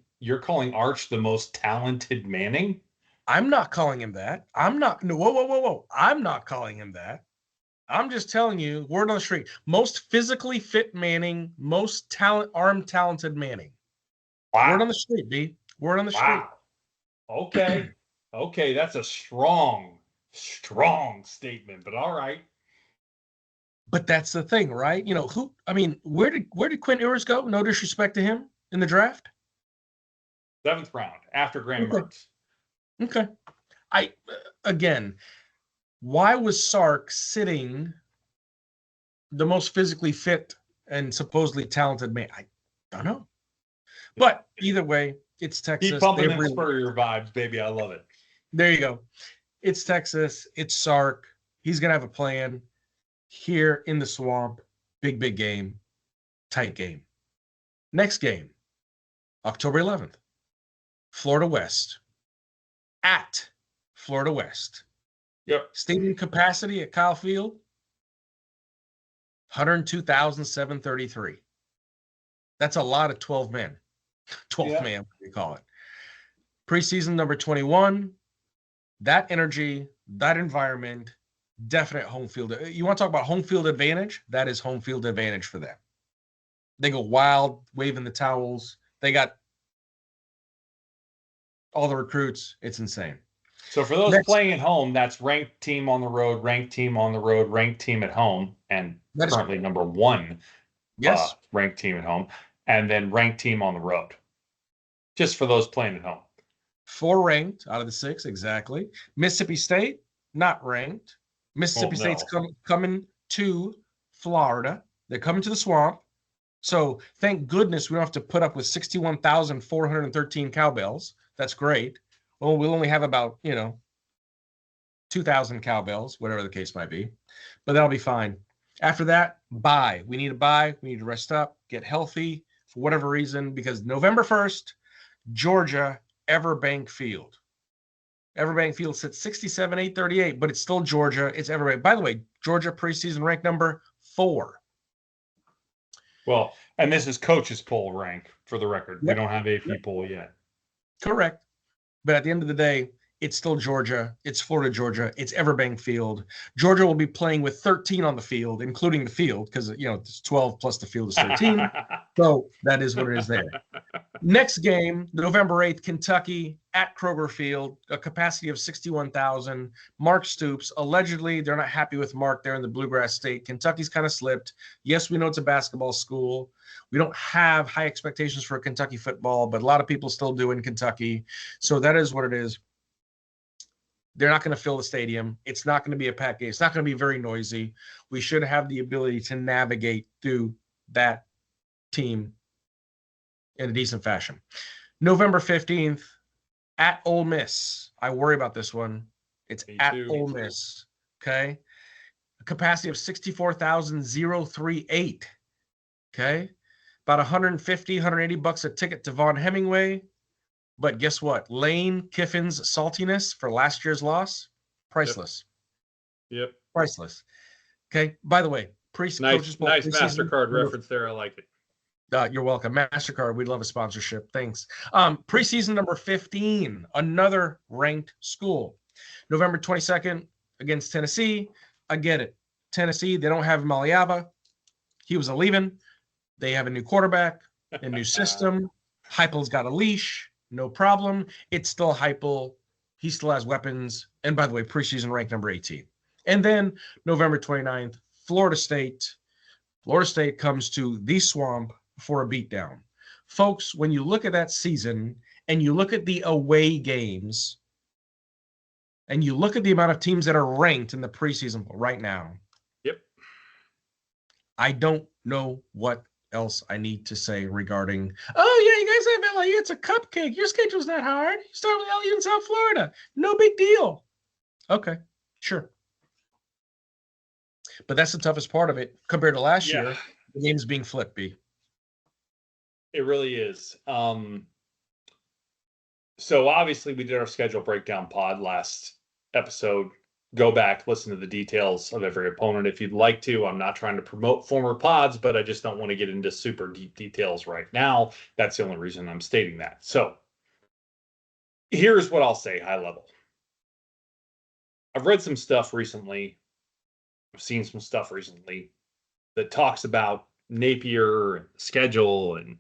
Arch the most talented Manning? I'm not calling him that. I'm not. No, whoa. I'm not calling him that. I'm just telling you, word on the street. Most physically fit Manning, most talented Manning. Wow. Word on the street, B. Word on the street. Okay. Okay, that's a strong statement, but all right. But that's the thing, right? You know, where did Quinn Ewers go? No disrespect to him in the draft. 7th round after Graham Mertz. Okay. Again, why was Sark sitting the most physically fit and supposedly talented man? I don't know. But either way, it's Texas. Keep pumping and spur your vibes, baby. I love it. There you go. It's Texas. It's Sark. He's going to have a plan here in the Swamp. Big game. Tight game. Next game, October 11th, Florida West. At Florida West. Yep. Stadium capacity at Kyle Field, 102,733. That's a lot of 12 men. 12th man, what do you call it? Preseason number 21. That energy, that environment, definite home field. You want to talk about home field advantage? That is home field advantage for them. They go wild, waving the towels. They got all the recruits. It's insane. So for those playing at home, that's ranked team on the road, ranked team on the road, ranked team at home, and currently number 1 ranked team at home, and then ranked team on the road. Just for those playing at home. 4 ranked out of the 6, exactly. Mississippi State, not ranked. Mississippi State's coming to Florida. They're coming to the Swamp. So thank goodness we don't have to put up with 61,413 cowbells. That's great. Well, we'll only have about, 2,000 cowbells, whatever the case might be. But that'll be fine. After that, bye. We need a bye. We need to rest up, get healthy for whatever reason, because November 1st, Georgia, Everbank Field. Everbank Field sits 67,838, but it's still Georgia. It's Everbank. By the way, Georgia preseason rank number 4. Well, and this is coach's poll rank for the record. Yep. We don't have AP poll yet. Correct. But at the end of the day, it's still Georgia. It's Florida, Georgia. It's Everbank Field. Georgia will be playing with 13 on the field, including the field, because, it's 12 plus the field is 13. So that is what it is there. Next game, November 8th, Kentucky at Kroger Field, a capacity of 61,000. Mark Stoops, allegedly, they're not happy with Mark there in the Bluegrass State. Kentucky's kind of slipped. Yes, we know it's a basketball school. We don't have high expectations for Kentucky football, but a lot of people still do in Kentucky. So that is what it is. They're not going to fill the stadium. It's not going to be a packed game. It's not going to be very noisy. We should have the ability to navigate through that team in a decent fashion. November 15th, at Ole Miss. I worry about this one. It's at Ole Miss. Okay. A capacity of 64,038. Okay. About 150, 180 bucks a ticket to Vaughn Hemingway. But guess what? Lane Kiffin's saltiness for last year's loss, priceless. Yep. Priceless. Okay. By the way, nice MasterCard reference there. I like it. You're welcome. MasterCard, we'd love a sponsorship. Thanks. Preseason number 15, another ranked school. November 22nd against Tennessee. I get it. Tennessee, they don't have Maliaba. He was a leaving. They have a new quarterback, a new system. Heupel's got a leash. No problem. It's still Heupel. He still has weapons. And by the way, preseason ranked number 18. And then November 29th, Florida State. Florida State comes to the Swamp for a beatdown. Folks, when you look at that season and you look at the away games and you look at the amount of teams that are ranked in the preseason right now, yep, I don't know what else I need to say regarding, oh, yeah, you guys have LIU. It's a cupcake. Your schedule's not hard. You start with LIU in South Florida. No big deal. Okay, sure. But that's the toughest part of it compared to last year. The game's being flipped, B. It really is. So obviously we did our schedule breakdown pod last episode. Go back, listen to the details of every opponent if you'd like to. I'm not trying to promote former pods, but I just don't want to get into super deep details right now. That's the only reason I'm stating that. So here's what I'll say high level. I've read some stuff recently. I've seen some stuff recently that talks about Napier and schedule and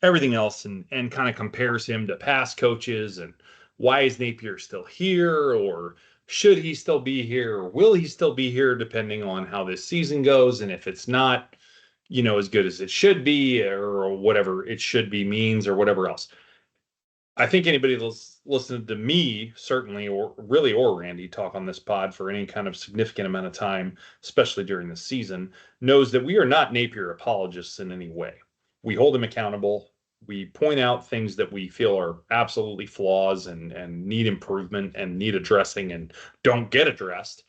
everything else and kind of compares him to past coaches and why is Napier still here, or should he still be here, or will he still be here depending on how this season goes, and if it's not, as good as it should be, or whatever it should be means, or whatever else. I think anybody that's listened to me, certainly, or Randy talk on this pod for any kind of significant amount of time, especially during the season, knows that we are not Napier apologists in any way. We hold him accountable. We point out things that we feel are absolutely flaws and need improvement and need addressing and don't get addressed,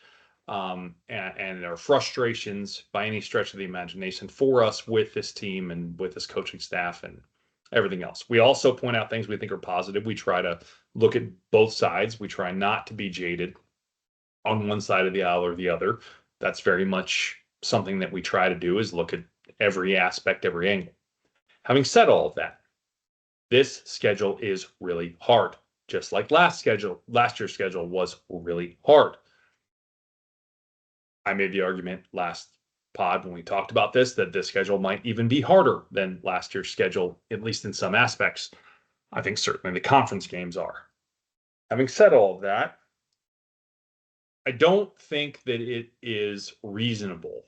and our frustrations by any stretch of the imagination for us with this team and with this coaching staff and everything else. We also point out things we think are positive. We try to look at both sides. We try not to be jaded on one side of the aisle or the other. That's very much something that we try to do, is look at every aspect, every angle. Having said all of that, this schedule is really hard, just like last year's schedule was really hard. I made the argument last pod when we talked about this that this schedule might even be harder than last year's schedule, at least in some aspects. I think certainly the conference games are. Having said all of that, I don't think that it is reasonable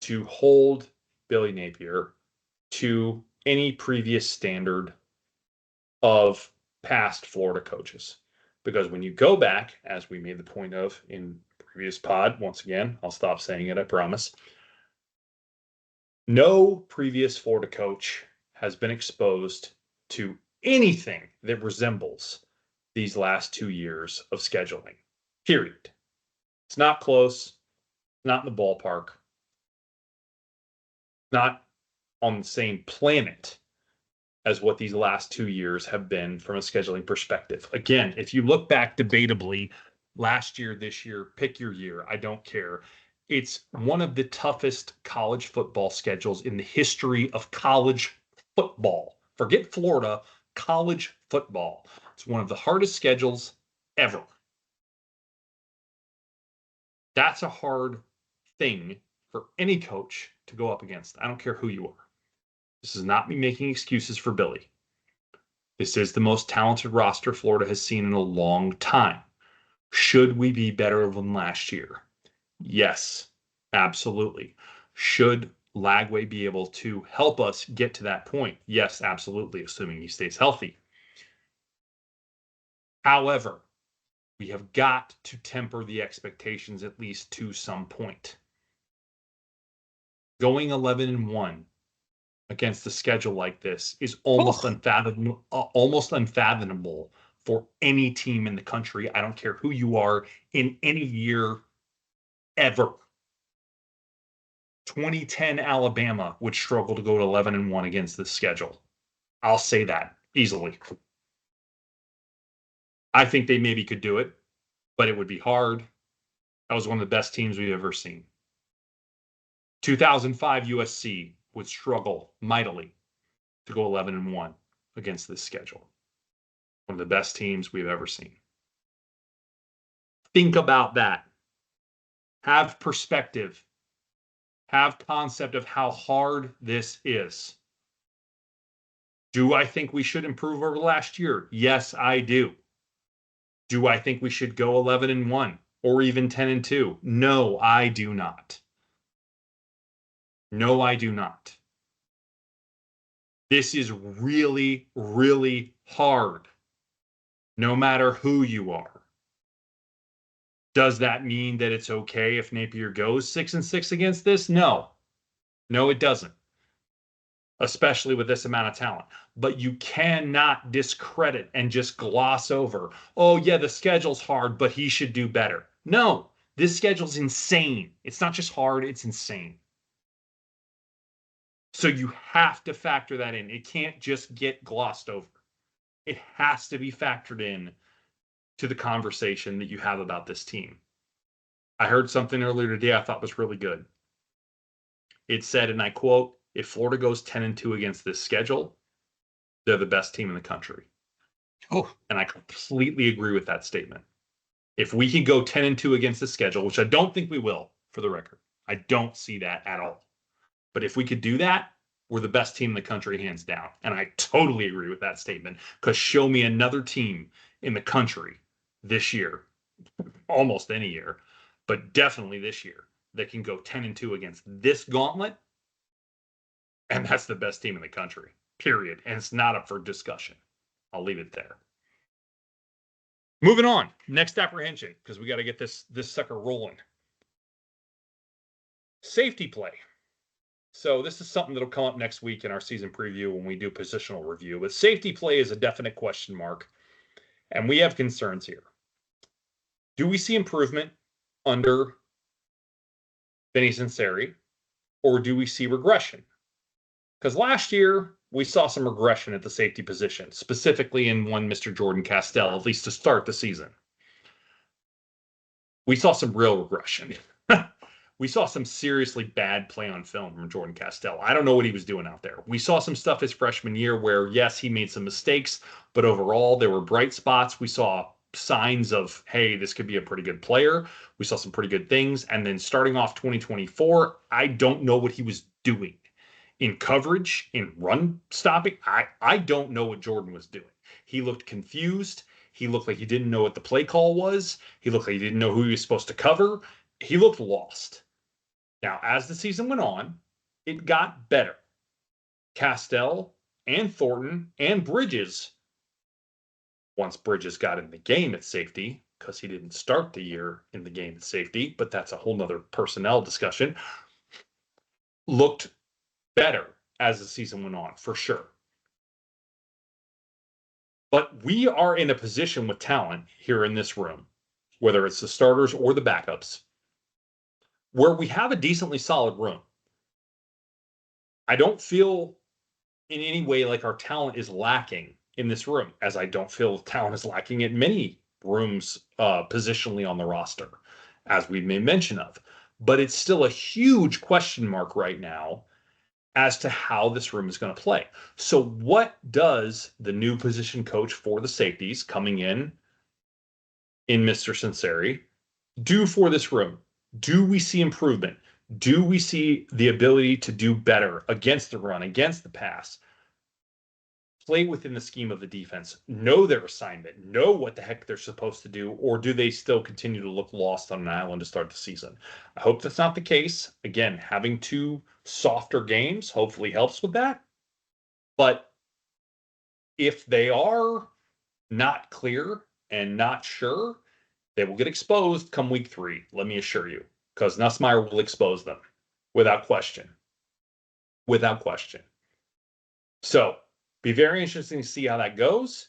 to hold Billy Napier to any previous standard of past Florida coaches. Because when you go back, as we made the point of in previous pod, once again, I'll stop saying it, I promise. No previous Florida coach has been exposed to anything that resembles these last 2 years of scheduling, period. It's not close, not in the ballpark, not on the same planet as what these last 2 years have been from a scheduling perspective. Again, if you look back debatably, last year, this year, pick your year, I don't care. It's one of the toughest college football schedules in the history of college football. Forget Florida, college football. It's one of the hardest schedules ever. That's a hard thing for any coach to go up against. I don't care who you are. This is not me making excuses for Billy. This is the most talented roster Florida has seen in a long time. Should we be better than last year? Yes, absolutely. Should Lagway be able to help us get to that point? Yes, absolutely, assuming he stays healthy. However, we have got to temper the expectations at least to some point. Going 11-1 against a schedule like this is almost unfathomable for any team in the country. I don't care who you are in any year ever. 2010 Alabama would struggle to go to 11-1 against this schedule. I'll say that easily. I think they maybe could do it, but it would be hard. That was one of the best teams we've ever seen. 2005 USC would struggle mightily to go 11-1 against this schedule. One of the best teams we've ever seen. Think about that. Have perspective. Have concept of how hard this is. Do I think we should improve over last year? Yes, I do. Do I think we should go 11-1 or even 10-2? No, I do not. No, I do not. This is really, really hard, no matter who you are. Does that mean that it's okay if Napier goes 6-6 against this? No. No, it doesn't. Especially with this amount of talent. But you cannot discredit and just gloss over, oh, yeah, the schedule's hard, but he should do better. No, this schedule's insane. It's not just hard, it's insane. So you have to factor that in. It can't just get glossed over. It has to be factored in to the conversation that you have about this team. I heard something earlier today I thought was really good. It said, and I quote, if Florida goes 10-2 against this schedule, they're the best team in the country. Oh. And I completely agree with that statement. If we can go 10-2 against the schedule, which I don't think we will, for the record, I don't see that at all. But if we could do that, we're the best team in the country, hands down. And I totally agree with that statement, because show me another team in the country this year, almost any year, but definitely this year, that can go 10-2 against this gauntlet, and that's the best team in the country, period. And it's not up for discussion. I'll leave it there. Moving on, next apprehension, because we got to get this sucker rolling. Safety play. So this is something that'll come up next week in our season preview when we do positional review. But safety play is a definite question mark, and we have concerns here. Do we see improvement under Vinny Cincinnati, or do we see regression? Because last year, we saw some regression at the safety position, specifically in one Mr. Jordan Castell, at least to start the season. We saw some real regression. We saw some seriously bad play on film from Jordan Castell. I don't know what he was doing out there. We saw some stuff his freshman year where, yes, he made some mistakes, but overall, there were bright spots. We saw signs of, hey, this could be a pretty good player. We saw some pretty good things. And then starting off 2024, I don't know what he was doing. In coverage, in run stopping, I don't know what Jordan was doing. He looked confused. He looked like he didn't know what the play call was. He looked like he didn't know who he was supposed to cover. He looked lost. Now, as the season went on, it got better. Castell and Thornton and Bridges, once Bridges got in the game at safety, because he didn't start the year in the game at safety, but that's a whole nother personnel discussion, looked better as the season went on, for sure. But we are in a position with talent here in this room, whether it's the starters or the backups, where we have a decently solid room. I don't feel in any way like our talent is lacking in this room, as I don't feel talent is lacking in many rooms positionally on the roster, as we made mention of. But it's still a huge question mark right now as to how this room is going to play. So what does the new position coach for the safeties coming in Mr. Cincinnati, do for this room? Do we see improvement? Do we see the ability to do better against the run, against the pass? play within the scheme of the defense, know their assignment, know what the heck they're supposed to do, or do they still continue to look lost on an island to start the season? I hope that's not the case. Again, having 2 softer games hopefully helps with that. But if they are not clear and not sure, they will get exposed come week 3, let me assure you, because Nussmeier will expose them without question. Without question. So, be very interesting to see how that goes,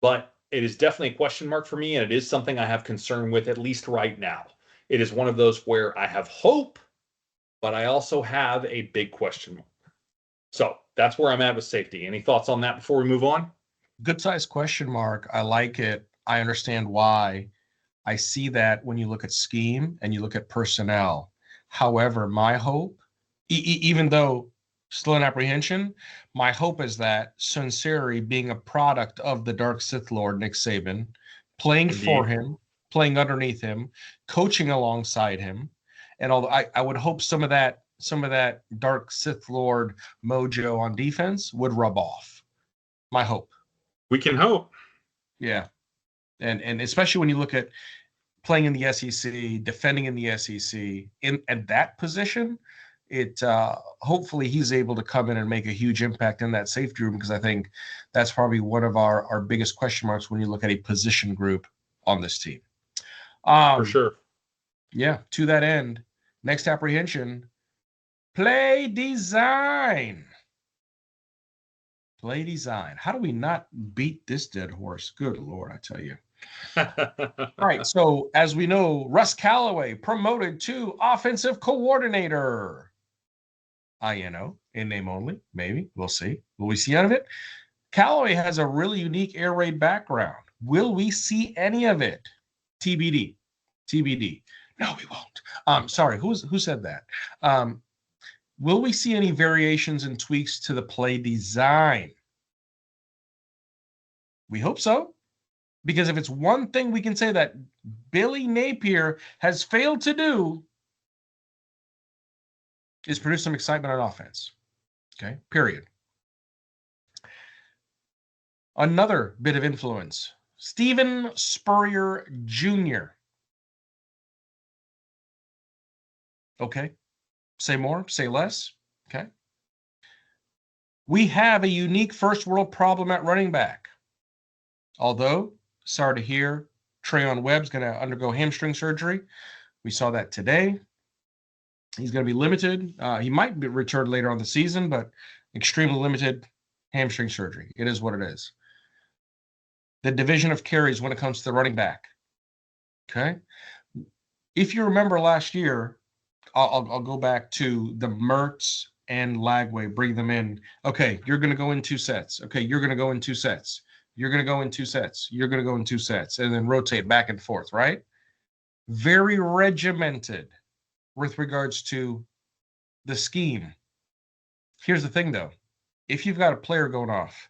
but it is definitely a question mark for me, and it is something I have concern with, at least right now. It is one of those where I have hope, but I also have a big question mark. So, that's where I'm at with safety. Any thoughts on that before we move on? Good size question mark. I like it. I understand why. I see that when you look at scheme and you look at personnel. However, my hope, even though still an apprehension, my hope is that Sunseri, being a product of the Dark Sith Lord, Nick Saban, playing Indeed. for him, playing underneath him, coaching alongside him, and although I would hope some of that Dark Sith Lord mojo on defense would rub off. My hope. We can hope. Yeah. And especially when you look at playing in the SEC, defending in the SEC, at that position, it hopefully he's able to come in and make a huge impact in that safety room, because I think that's probably one of our biggest question marks when you look at a position group on this team. For sure. Yeah, to that end, next apprehension, play design. Play design. How do we not beat this dead horse? Good Lord, I tell you. All right, so as we know, Russ Callaway promoted to offensive coordinator. INO, in name only, maybe. We'll see. Will we see out of it? Callaway has a really unique air raid background. Will we see any of it? TBD. TBD. No, we won't. Sorry, who said that? Will we see any variations and tweaks to the play design? We hope so. Because if it's one thing we can say that Billy Napier has failed to do, is produce some excitement on offense. Okay, period. Another bit of influence, Stephen Spurrier Jr. Okay, say more, say less. Okay. We have a unique first world problem at running back. Although, sorry to hear, Trayon Webb's going to undergo hamstring surgery. We saw that today. He's going to be limited. He might be returned later on the season, but extremely limited hamstring surgery. It is what it is. The division of carries when it comes to the running back. Okay. If you remember last year, I'll go back to the Mertz and Lagway, bring them in. Okay, you're going to go in 2 sets. Okay, you're going to go in 2 sets. You're going to go in 2 sets. You're going to go in 2 sets, and then rotate back and forth, right? Very regimented with regards to the scheme. Here's the thing, though. If you've got a player going off,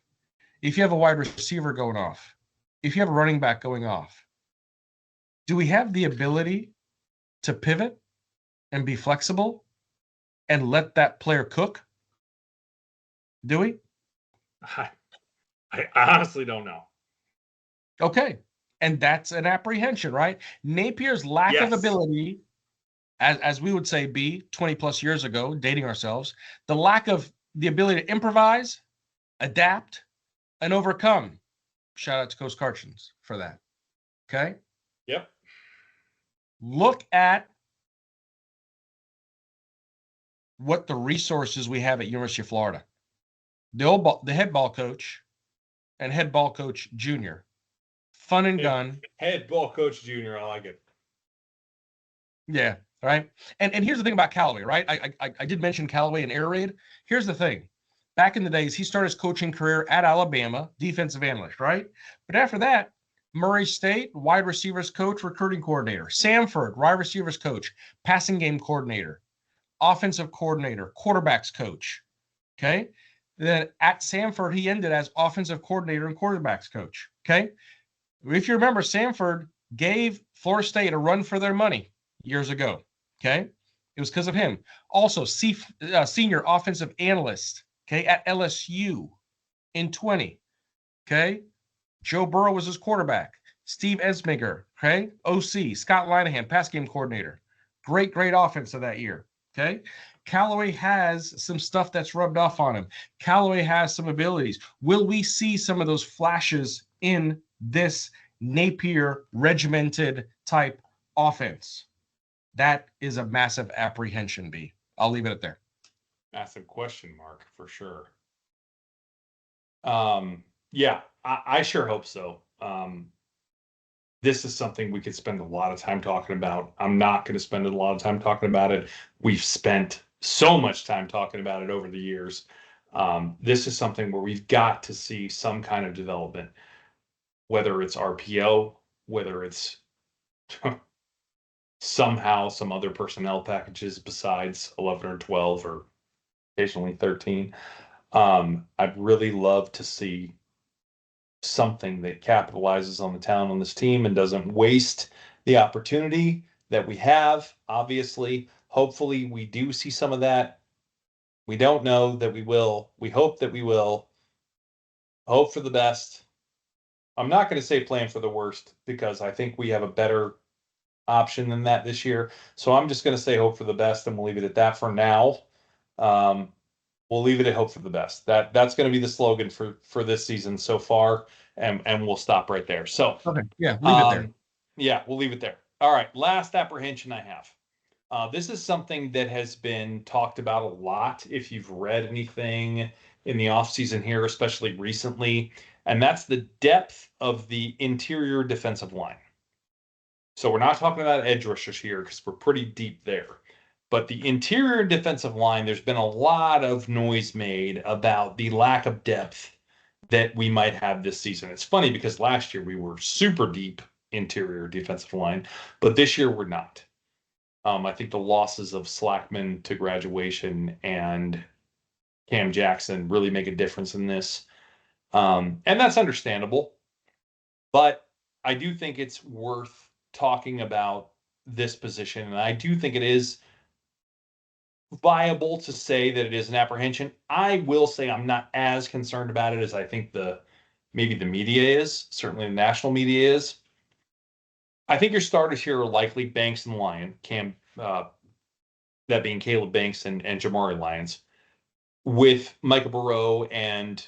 if you have a wide receiver going off, if you have a running back going off, do we have the ability to pivot and be flexible and let that player cook? Do we? I honestly don't know. Okay. And that's an apprehension, right? Napier's lack of ability, as we would say, 20 plus years ago, dating ourselves, the lack of the ability to improvise, adapt, and overcome. Shout out to Coach Carchins for that. Okay? Yep. Look at what the resources we have at University of Florida. The head ball coach and head ball coach junior. Fun and gun. Head ball coach junior. I like it. Yeah. Right. And here's the thing about Callaway, right? I did mention Callaway and air raid. Here's the thing. Back in the days, he started his coaching career at Alabama, defensive analyst, right? But after that, Murray State, wide receivers coach, recruiting coordinator. Samford, wide receivers coach, passing game coordinator, offensive coordinator, quarterbacks coach. Okay. Then at Samford, he ended as offensive coordinator and quarterbacks coach. Okay. If you remember, Samford gave Florida State a run for their money years ago. Okay. It was because of him. Also, senior offensive analyst, okay, at LSU. in 20. Okay. Joe Burrow was his quarterback. Steve Esmiger, okay, OC. Scott Linehan, pass game coordinator. Great offense of that year. Okay. Callaway has some stuff that's rubbed off on him. Callaway has some abilities. Will we see some of those flashes in this Napier regimented type offense? That is a massive apprehension, B. I'll leave it at there. Massive question mark for sure. Yeah, I sure hope so. This is something we could spend a lot of time talking about. I'm not going to spend a lot of time talking about it. We've spent so much time talking about it over the years. This is something where we've got to see some kind of development, whether it's RPO, whether it's somehow some other personnel packages besides 11 or 12 or occasionally 13. I'd really love to see something that capitalizes on the talent on this team and doesn't waste the opportunity that we have. Obviously, hopefully we do see some of that. We don't know that we will. We hope that we will. Hope for the best. I'm not going to say plan for the worst because I think we have a better option than that this year. So I'm just going to say hope for the best, and we'll leave it at that for now. We'll leave it at hope for the best. That's going to be the slogan for this season so far, and we'll stop right there. So okay, yeah, leave it there. Yeah, we'll leave it there. All right, last apprehension I have. This is something that has been talked about a lot if you've read anything in the offseason here, especially recently, and that's the depth of the interior defensive line. So we're not talking about edge rushers here because we're pretty deep there. But the interior defensive line, there's been a lot of noise made about the lack of depth that we might have this season. It's funny because last year we were super deep interior defensive line, but this year we're not. I think the losses of Slackman to graduation and Cam Jackson really make a difference in this. And that's understandable. But I do think it's worth talking about this position. And I do think it is viable to say that it is an apprehension. I will say I'm not as concerned about it as I think maybe the media is, certainly the national media is. I think your starters here are likely Banks and Lyon, that being Caleb Banks and Jamari Lyons, with Micah Burrow and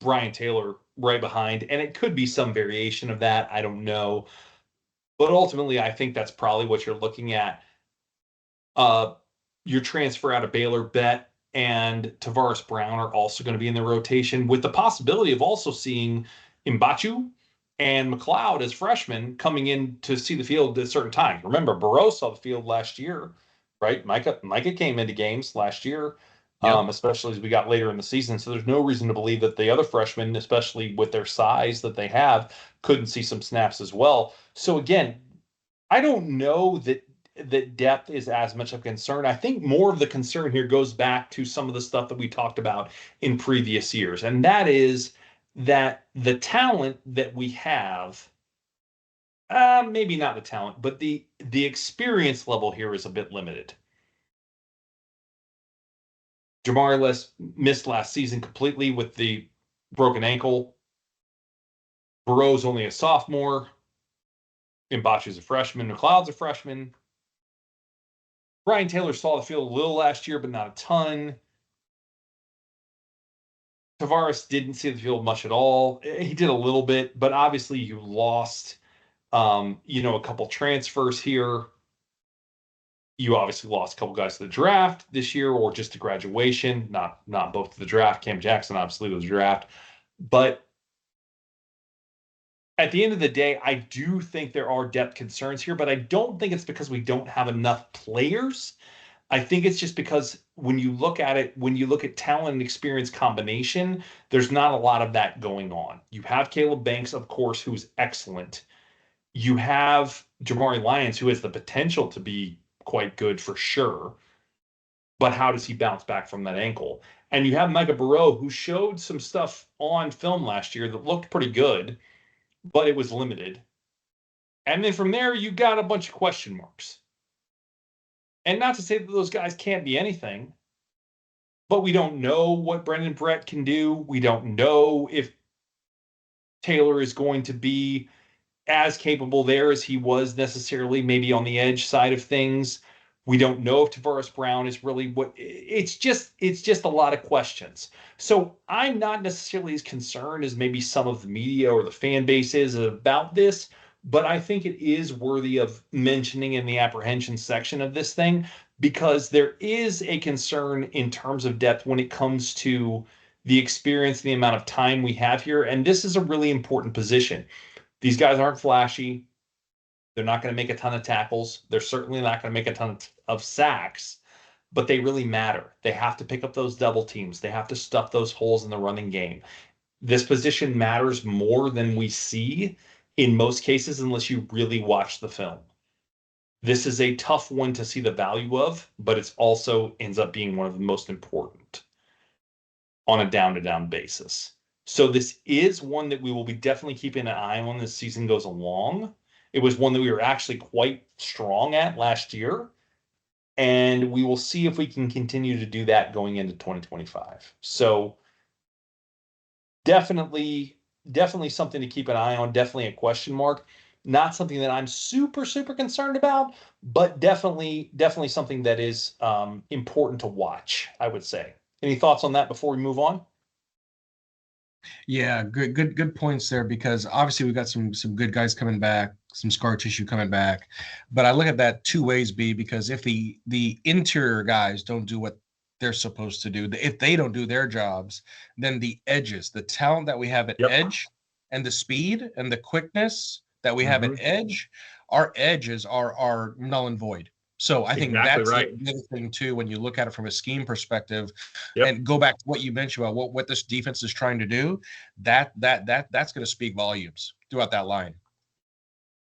Brian Taylor right behind. And it could be some variation of that. I don't know. But ultimately, I think that's probably what you're looking at. Your transfer out of Baylor, Bet and Tavares Brown are also going to be in the rotation, with the possibility of also seeing Mbachu and McLeod as freshmen coming in to see the field at certain times. Remember, Burrow saw the field last year, right? Micah came into games last year, especially as we got later in the season. So there's no reason to believe that the other freshmen, especially with their size that they have, couldn't see some snaps as well. So again, I don't know that depth is as much of a concern. I think more of the concern here goes back to some of the stuff that we talked about in previous years, and that is that the talent that we have, maybe not the talent, but the experience level here is a bit limited. Jamari missed last season completely with the broken ankle. Burrow's only a sophomore. Mbachu's a freshman. McLeod's a freshman. Brian Taylor saw the field a little last year, but not a ton. Tavares didn't see the field much at all. He did a little bit, but obviously you lost, a couple transfers here. You obviously lost a couple guys to the draft this year, or just to graduation. Not both to the draft. Cam Jackson obviously was the draft, but at the end of the day, I do think there are depth concerns here, but I don't think it's because we don't have enough players. I think it's just because when you look at talent and experience combination, there's not a lot of that going on. You have Caleb Banks, of course, who's excellent. You have Jamari Lyons, who has the potential to be quite good for sure. But how does he bounce back from that ankle? And you have Micah Burrow, who showed some stuff on film last year that looked pretty good, but it was limited. And then from there, you got a bunch of question marks. And not to say that those guys can't be anything, but we don't know what Brendan Brett can do. We don't know if Taylor is going to be as capable there as he was necessarily maybe on the edge side of things. We don't know if Tavares Brown is really what it's just a lot of questions. So I'm not necessarily as concerned as maybe some of the media or the fan base is about this, but I think it is worthy of mentioning in the apprehension section of this thing because there is a concern in terms of depth when it comes to the experience, the amount of time we have here. And this is a really important position. These guys aren't flashy. They're not going to make a ton of tackles. They're certainly not going to make a ton of sacks, but they really matter. They have to pick up those double teams. They have to stuff those holes in the running game. This position matters more than we see in most cases, unless you really watch the film. This is a tough one to see the value of, but it's also ends up being one of the most important on a down-to-down basis. So this is one that we will be definitely keeping an eye on as season goes along. It was one that we were actually quite strong at last year, and we will see if we can continue to do that going into 2025. So definitely, definitely something to keep an eye on, definitely a question mark. Not something that I'm super, super concerned about, but definitely something that is important to watch, I would say. Any thoughts on that before we move on? Yeah, good points there because obviously we got some good guys coming back, some scar tissue coming back. But I look at that two ways, B, because if the interior guys don't do what they're supposed to do, if they don't do their jobs, then the edges, the talent that we have at Yep. edge and the speed and the quickness that we have at Mhm. edge, our edges are null and void. So I think Exactly that's the right. other thing too, when you look at it from a scheme perspective, Yep. and go back to what you mentioned about what this defense is trying to do. That's going to speak volumes throughout that line.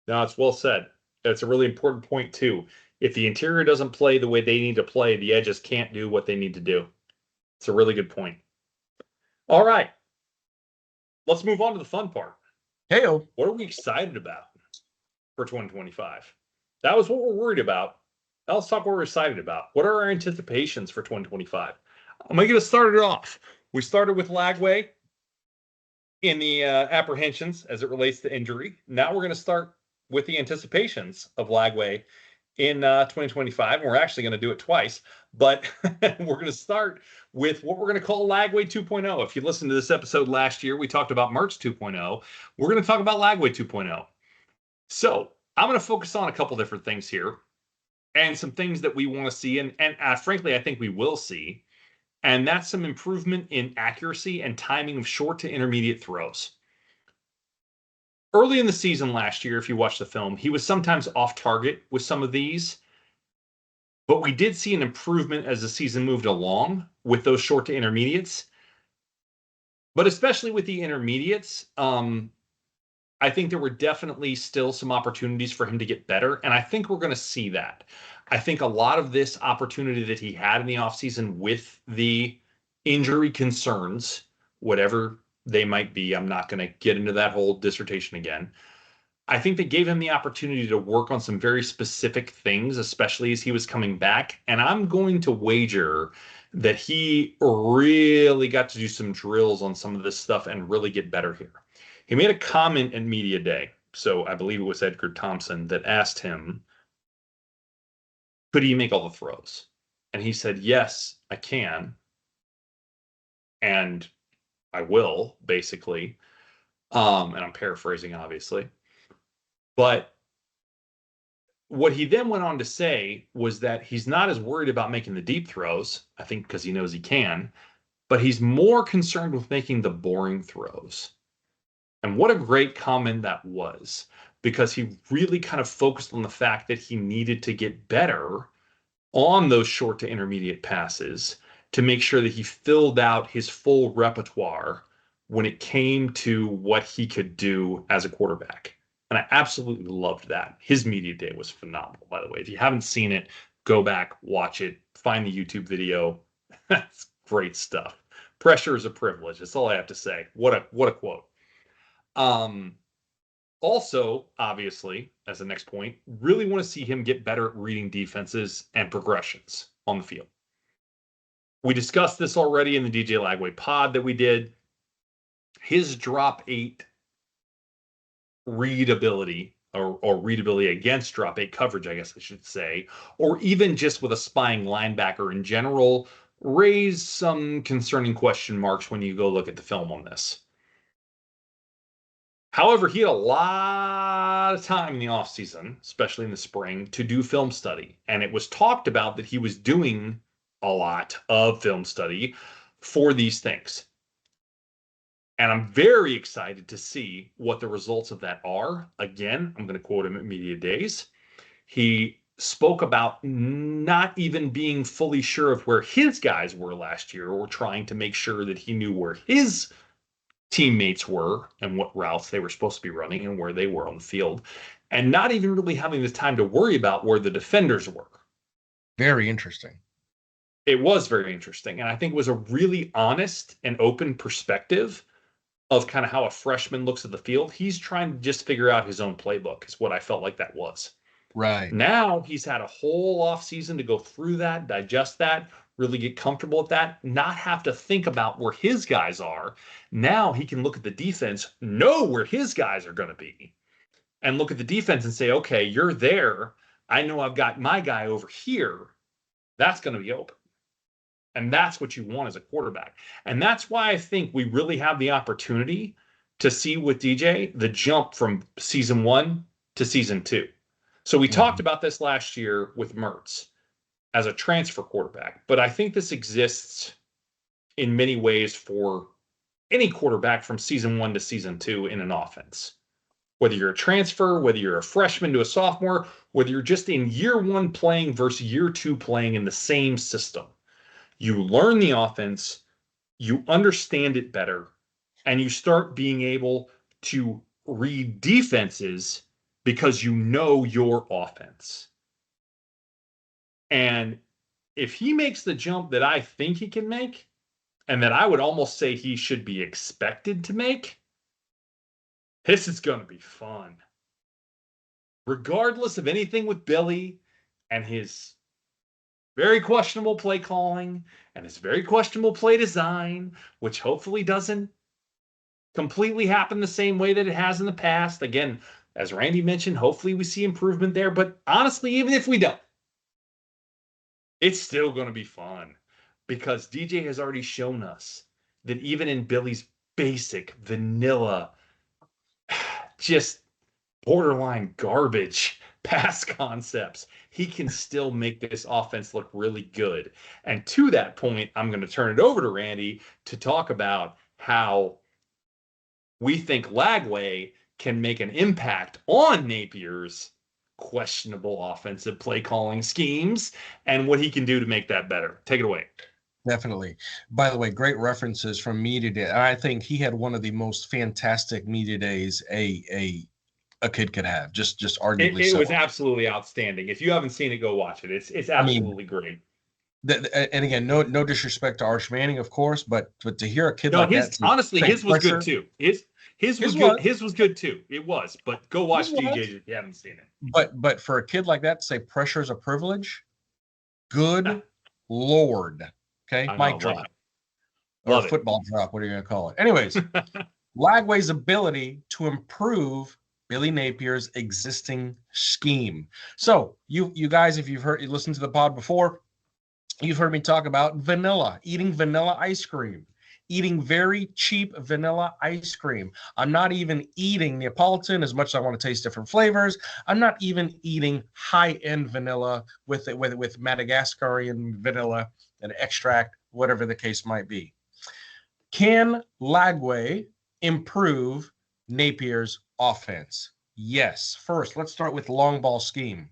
No, it's well said. That's a really important point too. If the interior doesn't play the way they need to play, the edges can't do what they need to do. It's a really good point. All right, let's move on to the fun part. Heyo. What are we excited about for 2025? That was what we're worried about. Now let's talk what we're excited about. What are our anticipations for 2025? I'm going to get us started off. We started with Lagway in the apprehensions as it relates to injury. Now we're going to start with the anticipations of Lagway in 2025. And we're actually going to do it twice, but we're going to start with what we're going to call Lagway 2.0. If you listened to this episode last year, we talked about Merch 2.0. We're going to talk about Lagway 2.0. So I'm going to focus on a couple different things here and some things that we want to see. And frankly, I think we will see. And that's some improvement in accuracy and timing of short to intermediate throws. Early in the season last year, if you watch the film, he was sometimes off target with some of these, but we did see an improvement as the season moved along with those short to intermediates. But especially with the intermediates, I think there were definitely still some opportunities for him to get better. And I think we're going to see that. I think a lot of this opportunity that he had in the offseason with the injury concerns, whatever they might be, I'm not going to get into that whole dissertation again. I think they gave him the opportunity to work on some very specific things, especially as he was coming back. And I'm going to wager that he really got to do some drills on some of this stuff and really get better here. He made a comment at Media Day. So I believe it was Edgar Thompson that asked him, could he make all the throws? And he said, yes, I can. And I will, basically. And I'm paraphrasing, obviously. But what he then went on to say was that he's not as worried about making the deep throws, I think because he knows he can, but he's more concerned with making the boring throws. And what a great comment that was, because he really kind of focused on the fact that he needed to get better on those short to intermediate passes to make sure that he filled out his full repertoire when it came to what he could do as a quarterback. And I absolutely loved that. His media day was phenomenal, by the way. If you haven't seen it, go back, watch it, find the YouTube video. That's great stuff. Pressure is a privilege. That's all I have to say. What a quote. Um, Also, obviously, as the next point, really want to see him get better at reading defenses and progressions on the field. We discussed this already in the DJ Lagway pod that we did. His drop 8 readability or readability against drop 8 coverage, I guess I should say, or even just with a spying linebacker in general, raise some concerning question marks when you go look at the film on this. However, he had a lot of time in the offseason, especially in the spring, to do film study. And it was talked about that he was doing a lot of film study for these things. And I'm very excited to see what the results of that are. Again, I'm going to quote him at Media Days. He spoke about not even being fully sure of where his guys were last year, or trying to make sure that he knew where his teammates were and what routes they were supposed to be running and where they were on the field, and not even really having the time to worry about where the defenders were. Very interesting. It was very interesting. And I think it was a really honest and open perspective of kind of how a freshman looks at the field. He's trying to just figure out his own playbook, is what I felt like that was. Right. Now he's had a whole offseason to go through that, digest that, really get comfortable with that, not have to think about where his guys are. Now he can look at the defense, know where his guys are going to be, and look at the defense and say, okay, you're there. I know I've got my guy over here. That's going to be open. And that's what you want as a quarterback. And that's why I think we really have the opportunity to see with DJ the jump from season 1 to season 2. So we talked about this last year with Mertz as a transfer quarterback, but I think this exists in many ways for any quarterback from season 1 to season 2 in an offense. Whether you're a transfer, whether you're a freshman to a sophomore, whether you're just in year 1 playing versus year 2 playing in the same system. You learn the offense, you understand it better, and you start being able to read defenses because you know your offense. And if he makes the jump that I think he can make, and that I would almost say he should be expected to make, this is going to be fun. Regardless of anything with Billy and his very questionable play calling and his very questionable play design, which hopefully doesn't completely happen the same way that it has in the past. Again, as Randy mentioned, hopefully we see improvement there. But honestly, even if we don't, it's still going to be fun, because DJ has already shown us that even in Billy's basic, vanilla, just borderline garbage pass concepts, he can still make this offense look really good. And to that point, I'm going to turn it over to Randy to talk about how we think Lagway can make an impact on Napier's questionable offensive play calling schemes and what he can do to make that better. Take it away. Definitely. By the way, great references from Media Day. I think he had one of the most fantastic Media Days a kid could have. Just arguably it so. was absolutely outstanding. If you haven't seen it, go watch it. It's absolutely great. And again, no disrespect to Arch Manning, of course, but to hear a kid like that, honestly, his was good too. His was good. His was good too. It was, but go watch DJ's if you haven't seen it. But for a kid like that to say pressure is a privilege, good Lord. Okay, mic drop. Or football drop, what are you going to call it? Anyways, Lagway's ability to improve Billy Napier's existing scheme. So you guys, if you listened to the pod before, you've heard me talk about eating vanilla ice cream, eating very cheap vanilla ice cream. I'm not even eating Neapolitan as much as I want to taste different flavors. I'm not even eating high-end vanilla with Madagascarian vanilla and extract, whatever the case might be. Can Lagway improve Napier's offense? Yes. First, let's start with long ball scheme.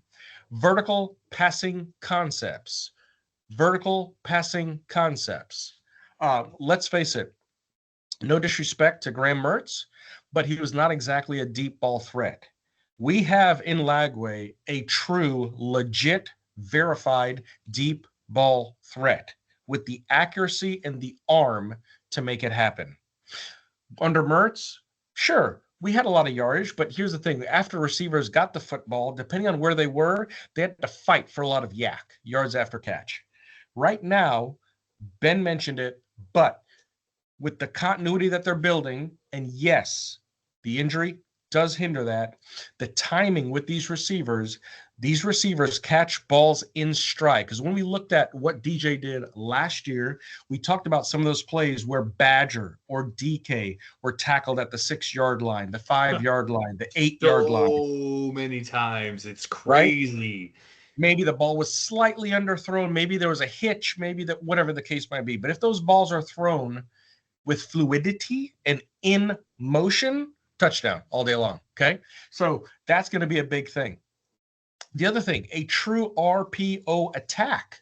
Vertical passing concepts. Let's face it, no disrespect to Graham Mertz, but he was not exactly a deep ball threat. We have in Lagway a true, legit, verified deep ball threat with the accuracy and the arm to make it happen. Under Mertz, sure, we had a lot of yardage, but here's the thing. After receivers got the football, depending on where they were, they had to fight for a lot of yards after catch. Right now, Ben mentioned it, but with the continuity that they're building, and yes, the injury does hinder that. The timing with these receivers catch balls in stride. Because when we looked at what DJ did last year, we talked about some of those plays where Badger or DK were tackled at the 6-yard line, the 5-yard line, the 8-yard line. So many times. It's Right? crazy. Maybe the ball was slightly underthrown. Maybe there was a hitch. Maybe that, whatever the case might be. But if those balls are thrown with fluidity and in motion, touchdown all day long. Okay. So that's going to be a big thing. The other thing, a true RPO attack.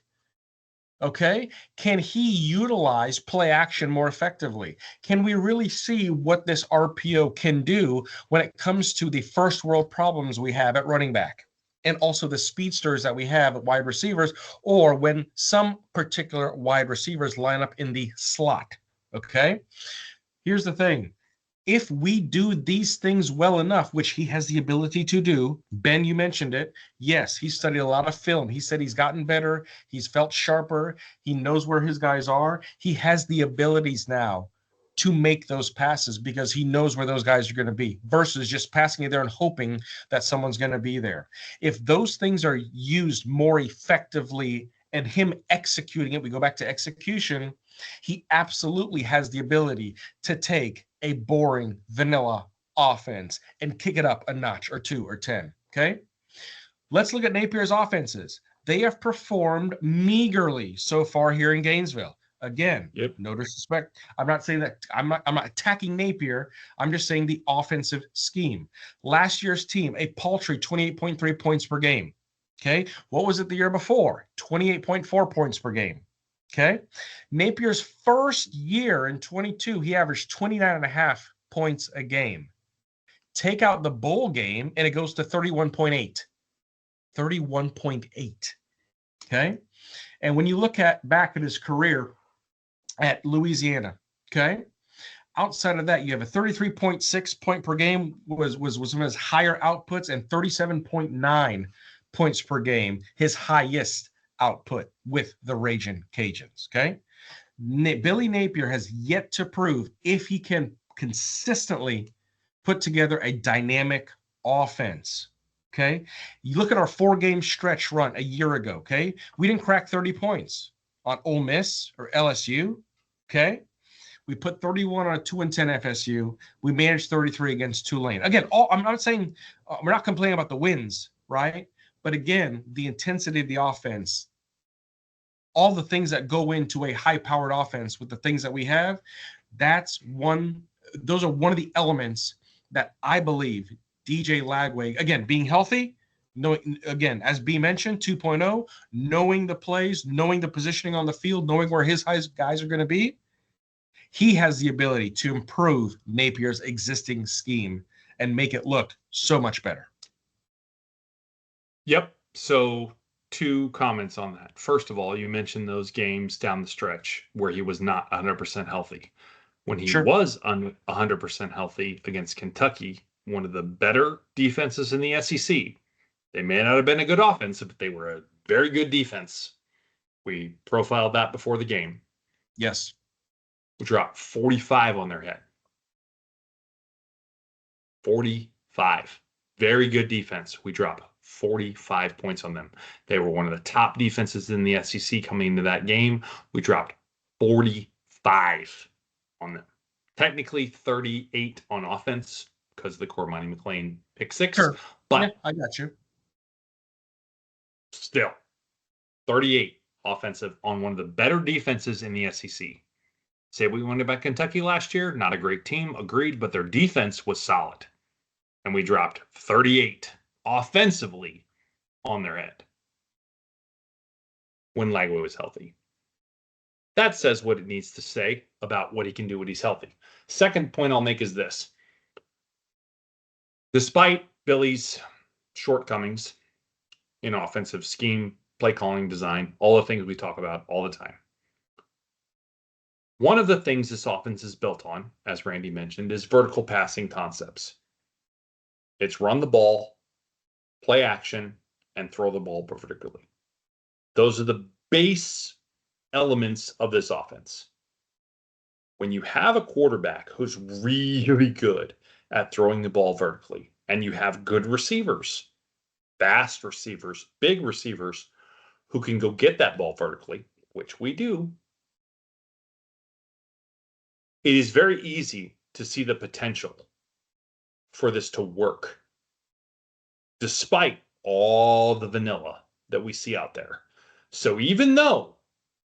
Okay. Can he utilize play action more effectively? Can we really see what this RPO can do when it comes to the first world problems we have at running back? And also the speedsters that we have at wide receivers, or when some particular wide receivers line up in the slot. Okay. Here's the thing. If we do these things well enough, which he has the ability to do, Ben, you mentioned it. Yes, he studied a lot of film. He said he's gotten better. He's felt sharper. He knows where his guys are. He has the abilities now to make those passes because he knows where those guys are going to be versus just passing it there and hoping that someone's going to be there. If those things are used more effectively and him executing it, we go back to execution, he absolutely has the ability to take a boring vanilla offense and kick it up a notch or 2 or 10. Okay. Let's look at Napier's offenses. They have performed meagerly so far here in Gainesville. Again, Yep. No disrespect. I'm not saying that I'm not attacking Napier. I'm just saying the offensive scheme. Last year's team, a paltry 28.3 points per game. Okay. What was it the year before? 28.4 points per game. Okay. Napier's first year in 22, he averaged 29.5 points a game. Take out the bowl game, and it goes to 31.8. 31.8. Okay. And when you look at back at his career at Louisiana, okay, outside of that, you have a 33.6 point per game was one of his higher outputs, and 37.9 points per game, his highest output with the Ragin' Cajuns. Okay. Billy Napier has yet to prove if he can consistently put together a dynamic offense. Okay. You look at our 4-game stretch run a year ago. Okay. We didn't crack 30 points on Ole Miss or LSU. Okay. We put 31 on a 2-10 FSU. We managed 33 against Tulane. Again, I'm not saying we're not complaining about the wins, right? But again, the intensity of the offense, all the things that go into a high-powered offense with the things that we have, those are one of the elements that I believe DJ Lagway, again, being healthy, knowing, again, as B mentioned, 2.0, knowing the plays, knowing the positioning on the field, knowing where his guys are going to be, he has the ability to improve Napier's existing scheme and make it look so much better. Yep. So 2 comments on that. First of all, you mentioned those games down the stretch where he was not 100% healthy. When he was 100% healthy against Kentucky, one of the better defenses in the SEC, they may not have been a good offense, but they were a very good defense. We profiled that before the game. Yes. We dropped 45 on their head. 45. Very good defense. We dropped 45 points on them. They were one of the top defenses in the SEC coming into that game. We dropped 45 on them. Technically 38 on offense because of the Cormani McLean pick 6. Sure. But yeah, I got you. Still, 38 offensive on one of the better defenses in the SEC. Say we won about Kentucky last year, not a great team, agreed, but their defense was solid. And we dropped 38 offensively on their head when Lagway was healthy. That says what it needs to say about what he can do when he's healthy. Second point I'll make is this. Despite Billy's shortcomings in offensive scheme, play calling, design, all the things we talk about all the time, one of the things this offense is built on, as Randy mentioned, is vertical passing concepts. It's run the ball, play action, and throw the ball vertically. Those are the base elements of this offense. When you have a quarterback who's really good at throwing the ball vertically, and you have good receivers, fast receivers, big receivers who can go get that ball vertically, which we do, it is very easy to see the potential for this to work, despite all the vanilla that we see out there. So even though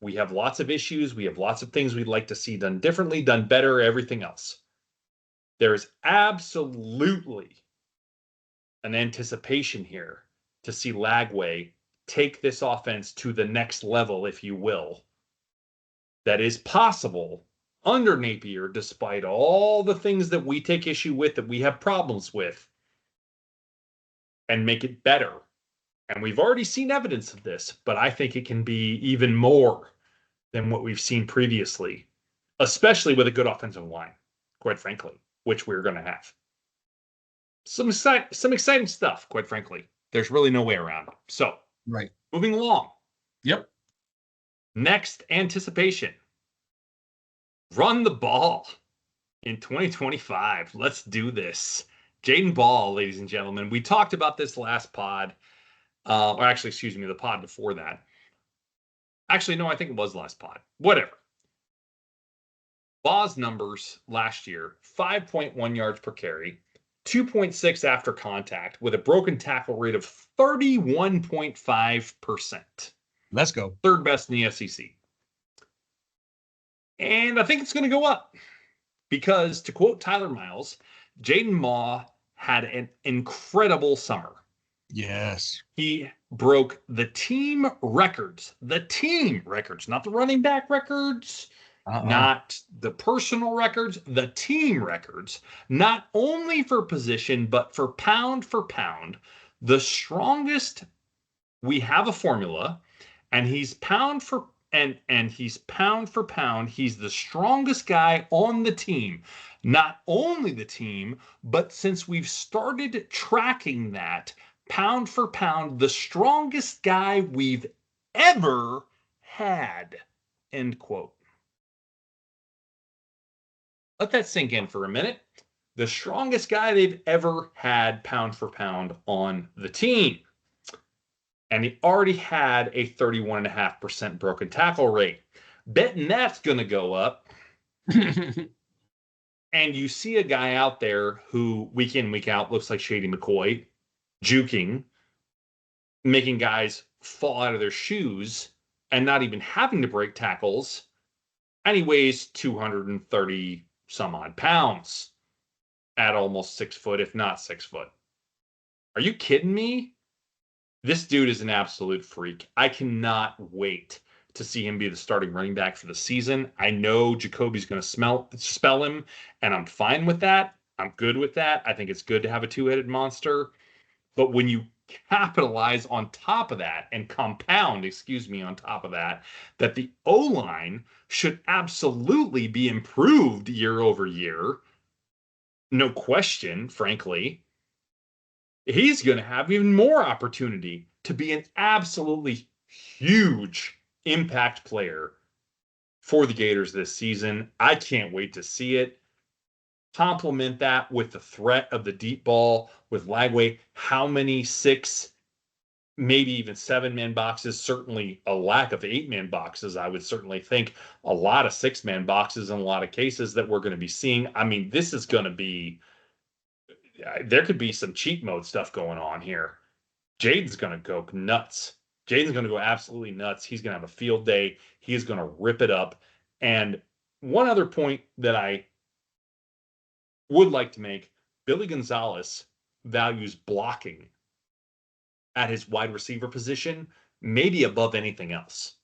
we have lots of issues, we have lots of things we'd like to see done differently, done better, everything else, there is absolutely an anticipation here to see Lagway take this offense to the next level, if you will, that is possible under Napier, despite all the things that we take issue with, that we have problems with, and make it better. And we've already seen evidence of this, but I think it can be even more than what we've seen previously, especially with a good offensive line, quite frankly, which we're going to have. Some exciting stuff, quite frankly. There's really no way around it. So, right. Moving along. Yep. Next anticipation. Run the ball in 2025. Let's do this. Jaden Ball, ladies and gentlemen. We talked about this last pod. Or actually, excuse me, the pod before that. Actually, no, I think it was last pod. Whatever. Ball's numbers last year, 5.1 yards per carry, 2.6 after contact, with a broken tackle rate of 31.5%. Let's go. Third best in the SEC. And I think it's going to go up because, to quote Tyler Miles, Jaden Maw had an incredible summer. Yes. He broke the team records, not the running back records, not the personal records, the team records, not only for position, but for pound, the strongest. We have a formula, and he's pound for pound. He's the strongest guy on the team. Not only the team, but since we've started tracking that, pound for pound, the strongest guy we've ever had. End quote. Let that sink in for a minute. The strongest guy they've ever had, pound for pound, on the team. And he already had a 31.5% broken tackle rate. Betting that's going to go up. And you see a guy out there who week in, week out looks like Shady McCoy, juking, making guys fall out of their shoes and not even having to break tackles. And he weighs 230 some odd pounds at almost 6 foot, if not 6 foot. Are you kidding me? This dude is an absolute freak. I cannot wait to see him be the starting running back for the season. I know Jacoby's going to spell him, and I'm fine with that. I'm good with that. I think it's good to have a two-headed monster. But when you capitalize on top of that and compound, on top of that, that the O-line should absolutely be improved year over year, no question, frankly, he's going to have even more opportunity to be an absolutely huge impact player for the Gators this season. I can't wait to see it. Complement that with the threat of the deep ball with Lagway. How many 6, maybe even 7-man boxes? Certainly a lack of 8-man boxes. I would certainly think a lot of 6-man boxes in a lot of cases that we're going to be seeing. I mean, this is going to be, there could be some cheat mode stuff going on here. Jaden's going to go nuts. Jaden's going to go absolutely nuts. He's going to have a field day. He's going to rip it up. And one other point that I would like to make, Billy Gonzalez values blocking at his wide receiver position, maybe above anything else.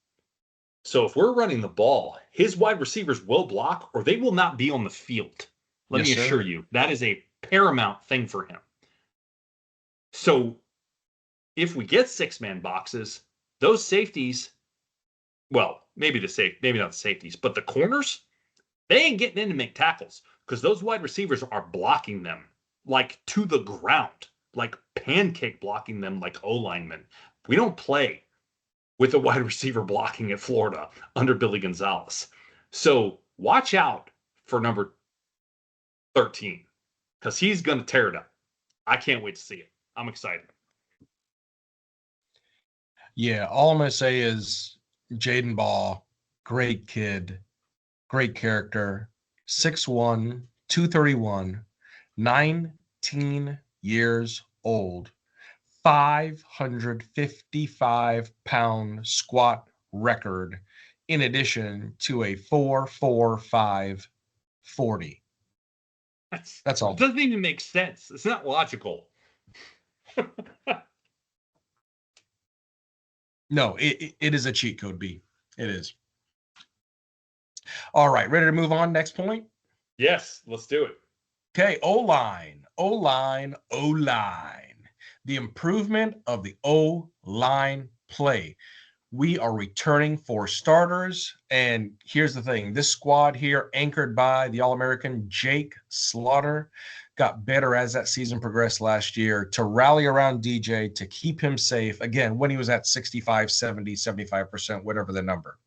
So if we're running the ball, his wide receivers will block or they will not be on the field. Let me assure you, that is a paramount thing for him. So if we get 6-man boxes, those safeties, well, maybe not the safeties, but the corners, they ain't getting in to make tackles because those wide receivers are blocking them like to the ground, like pancake blocking them like O-linemen. We don't play with a wide receiver blocking at Florida under Billy Gonzalez. So watch out for number 13 because he's going to tear it up. I can't wait to see it. I'm excited. Yeah, all I'm going to say is Jaden Ball, great kid, great character, 6'1", 231, 19 years old, 555-pound squat record, in addition to a 4.45 40. That's all. It doesn't even make sense. It's not logical. No, it is a cheat code, B. It is. All right, ready to move on? Next point? Yes, let's do it. Okay, O-line. The improvement of the O-line play. We are returning 4 starters. And here's the thing. This squad here, anchored by the All-American Jake Slaughter, got better as that season progressed last year to rally around DJ, to keep him safe, again, when he was at 65, 70, 75%, whatever the number.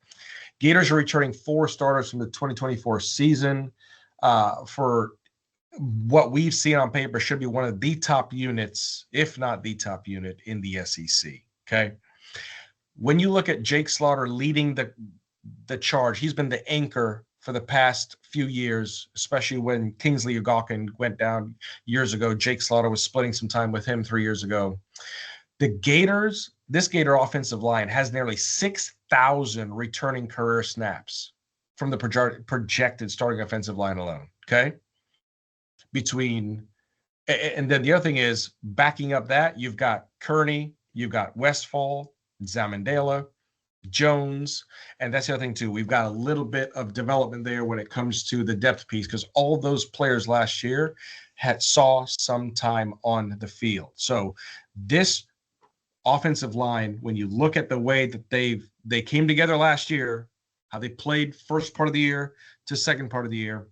Gators are returning 4 starters from the 2024 season. For what we've seen on paper, should be one of the top units, if not the top unit in the SEC. Okay. When you look at Jake Slaughter leading the charge, he's been the anchor for the past few years, especially when Kingsley Ugokin went down years ago. Jake Slaughter was splitting some time with him 3 years ago. The Gators, this Gator offensive line has nearly 6,000 returning career snaps from the projected starting offensive line alone. Okay. And then the other thing is, backing up that, you've got Kearney, you've got Westfall, Zamandela, Jones, and that's the other thing too. We've got a little bit of development there when it comes to the depth piece, because all those players last year saw some time on the field. So this offensive line, when you look at the way that they came together last year, how they played first part of the year to second part of the year,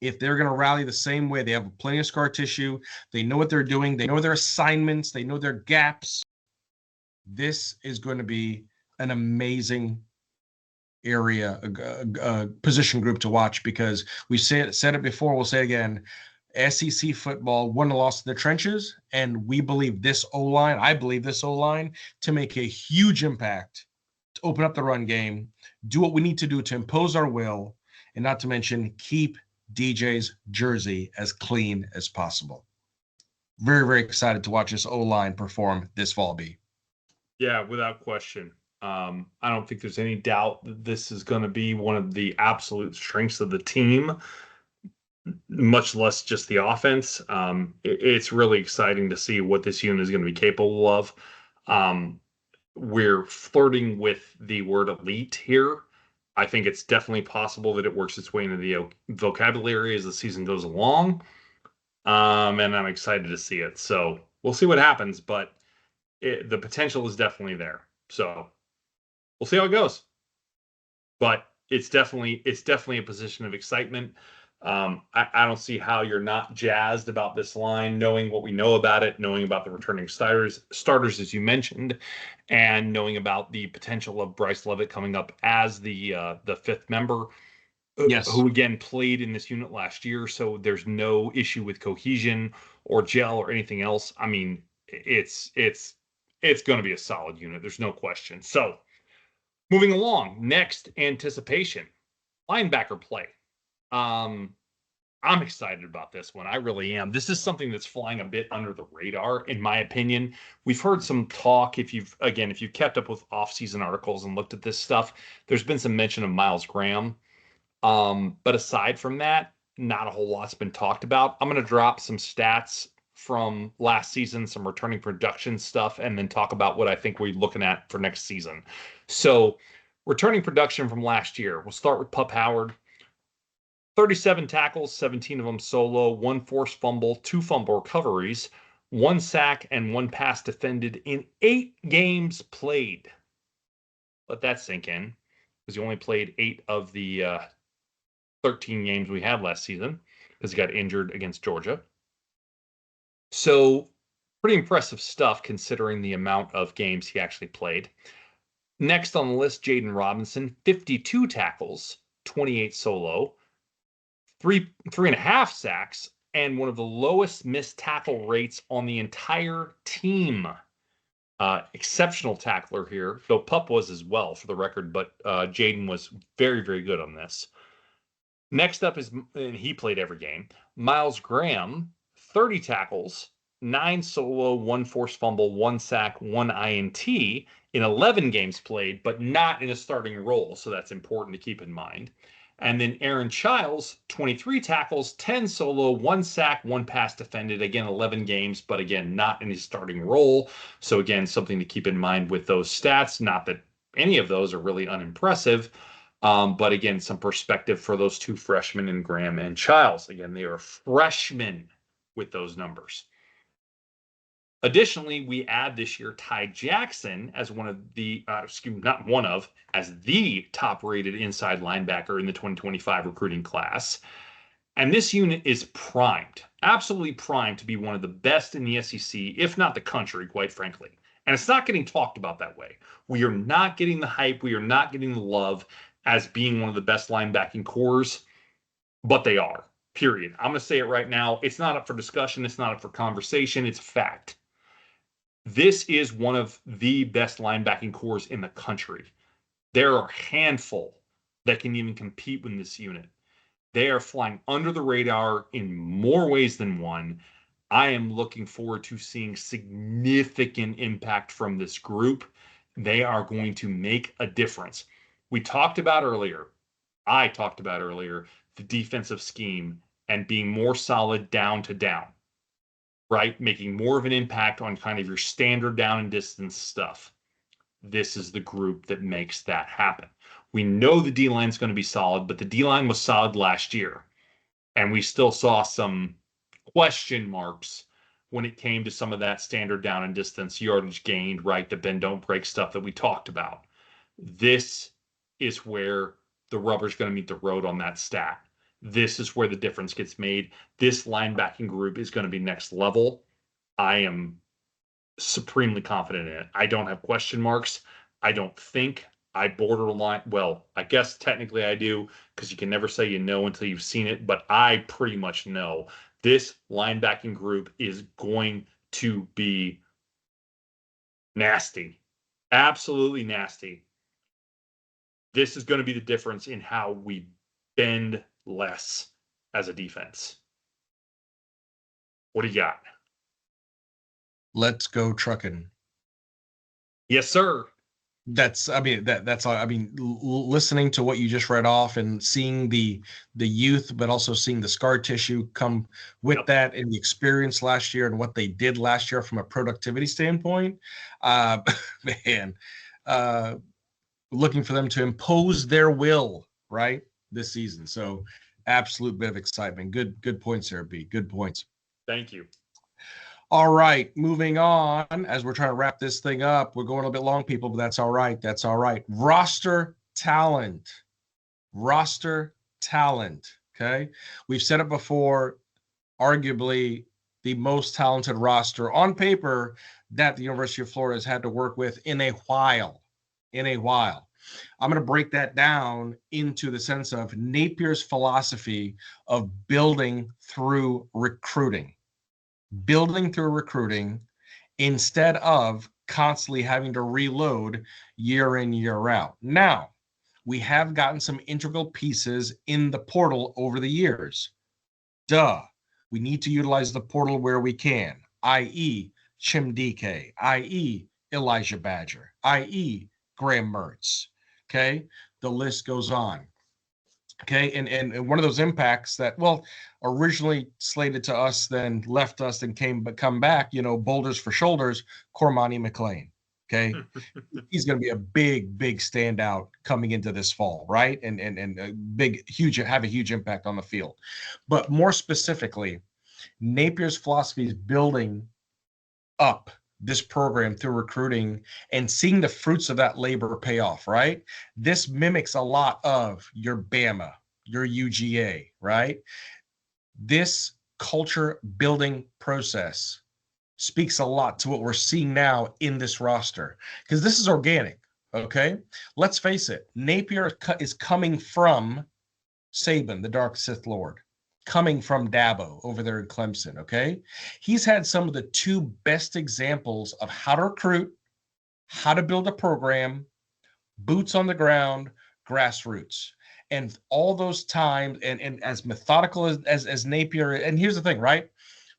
if they're going to rally the same way, they have plenty of scar tissue, they know what they're doing, they know their assignments, they know their gaps, this is going to be an amazing area, position group to watch, because we said it before, we'll say it again. SEC football won and lost in the trenches, and we believe this O-line, I believe this O-line, to make a huge impact, to open up the run game, do what we need to do to impose our will, and not to mention keep DJ's jersey as clean as possible. Very, very excited to watch this O-line perform this fall, B. Yeah, without question. I don't think there's any doubt that this is going to be one of the absolute strengths of the team, much less just the offense. It's really exciting to see what this unit is going to be capable of. We're flirting with the word elite here. I think it's definitely possible that it works its way into the vocabulary as the season goes along. And I'm excited to see it. So we'll see what happens, but the potential is definitely there. So we'll see how it goes. But it's definitely a position of excitement. I don't see how you're not jazzed about this line, knowing what we know about it, knowing about the returning starters, as you mentioned, and knowing about the potential of Bryce Levitt coming up as the fifth member, Yes, who again played in this unit last year. So there's no issue with cohesion or gel or anything else. I mean, it's going to be a solid unit. There's no question. So moving along, next, anticipation, linebacker play. I'm excited about this one. I really am. This is something that's flying a bit under the radar, in my opinion. We've heard some talk. If you've kept up with offseason articles and looked at this stuff, there's been some mention of Miles Graham. But aside from that, not a whole lot's been talked about. I'm going to drop some stats from last season, some returning production stuff, and then talk about what I think we're looking at for next season. So returning production from last year, we'll start with Pup Howard. 37 tackles, 17 of them solo, 1 forced fumble, 2 fumble recoveries, 1 sack, and 1 pass defended in 8 games played. Let that sink in, because he only played 8 of the 13 games we had last season, because he got injured against Georgia. So pretty impressive stuff considering the amount of games he actually played. Next on the list, Jaden Robinson, 52 tackles, 28 solo, three and a half sacks, and one of the lowest missed tackle rates on the entire team. Exceptional tackler here, though Pup was as well, for the record, but Jaden was very, very good on this. Next up is, and he played every game, Miles Graham, 30 tackles, 9 solo, 1 forced fumble, 1 sack, 1 INT in 11 games played, but not in a starting role. So that's important to keep in mind. And then Aaron Childs, 23 tackles, 10 solo, 1 sack, 1 pass defended. Again, 11 games, but again, not in his starting role. So again, something to keep in mind with those stats. Not that any of those are really unimpressive. But again, some perspective for those two freshmen in Graham and Childs. Again, they are freshmen with those numbers. Additionally, we add this year Ty Jackson as one of the, as the top-rated inside linebacker in the 2025 recruiting class. And this unit is primed, absolutely primed to be one of the best in the SEC, if not the country, quite frankly. And it's not getting talked about that way. We are not getting the hype. We are not getting the love as being one of the best linebacking cores, but they are, period. I'm going to say it right now. It's not up for discussion. It's not up for conversation. It's fact. This is one of the best linebacking cores in the country. There are a handful that can even compete with this unit. They are flying under the radar in more ways than one. I am looking forward to seeing significant impact from this group. They are going to make a difference. I talked about earlier, the defensive scheme and being more solid down to down, right? Making more of an impact on kind of your standard down and distance stuff. This is the group that makes that happen. We know the D-line is going to be solid, but the D-line was solid last year. And we still saw some question marks when it came to some of that standard down and distance yardage gained, right? The bend don't break stuff that we talked about. This is where the rubber's going to meet the road on that stat. This is where the difference gets made. This linebacking group is going to be next level. I am supremely confident in it. I don't have question marks. I don't think I borderline. Well, I guess technically I do, because you can never say you know until you've seen it, but I pretty much know this linebacking group is going to be nasty. Absolutely nasty. This is going to be the difference in how we bend less as a defense. What do you got? Let's go trucking. Yes, sir. That's all. I mean, listening to what you just read off and seeing the youth, but also seeing the scar tissue come with that, and the experience last year and what they did last year from a productivity standpoint, looking for them to impose their will right this season. So absolute bit of excitement. Good points there, B. Good points. Thank you. All right, moving on. As we're trying to wrap this thing up, we're going a little bit long, people, but that's all right. That's all right. Roster talent. Okay. We've said it before, arguably the most talented roster on paper that the University of Florida has had to work with in a while. I'm going to break that down into the sense of Napier's philosophy of building through recruiting instead of constantly having to reload year in, year out. Now, we have gotten some integral pieces in the portal over the years. We need to utilize the portal where we can, i.e. Chimdike, i.e. Elijah Badger, i.e. Graham Mertz. Okay, the list goes on. Okay, and one of those impacts that, well, originally slated to us, then left us and come back, boulders for shoulders, Cormani McLean. Okay, he's going to be a big standout coming into this fall, right? And have a huge impact on the field. But more specifically, Napier's philosophy is building up this program through recruiting and seeing the fruits of that labor pay off, right? This mimics a lot of your Bama, your UGA, right? This culture building process speaks a lot to what we're seeing now in this roster, because this is organic, Okay, let's face it. Napier is coming from Saban, the Dark Sith Lord, coming from Dabo over there in Clemson. Okay, he's had some of the two best examples of how to recruit, how to build a program, boots on the ground, grassroots. And all those times, and as methodical as Napier, and here's the thing, right?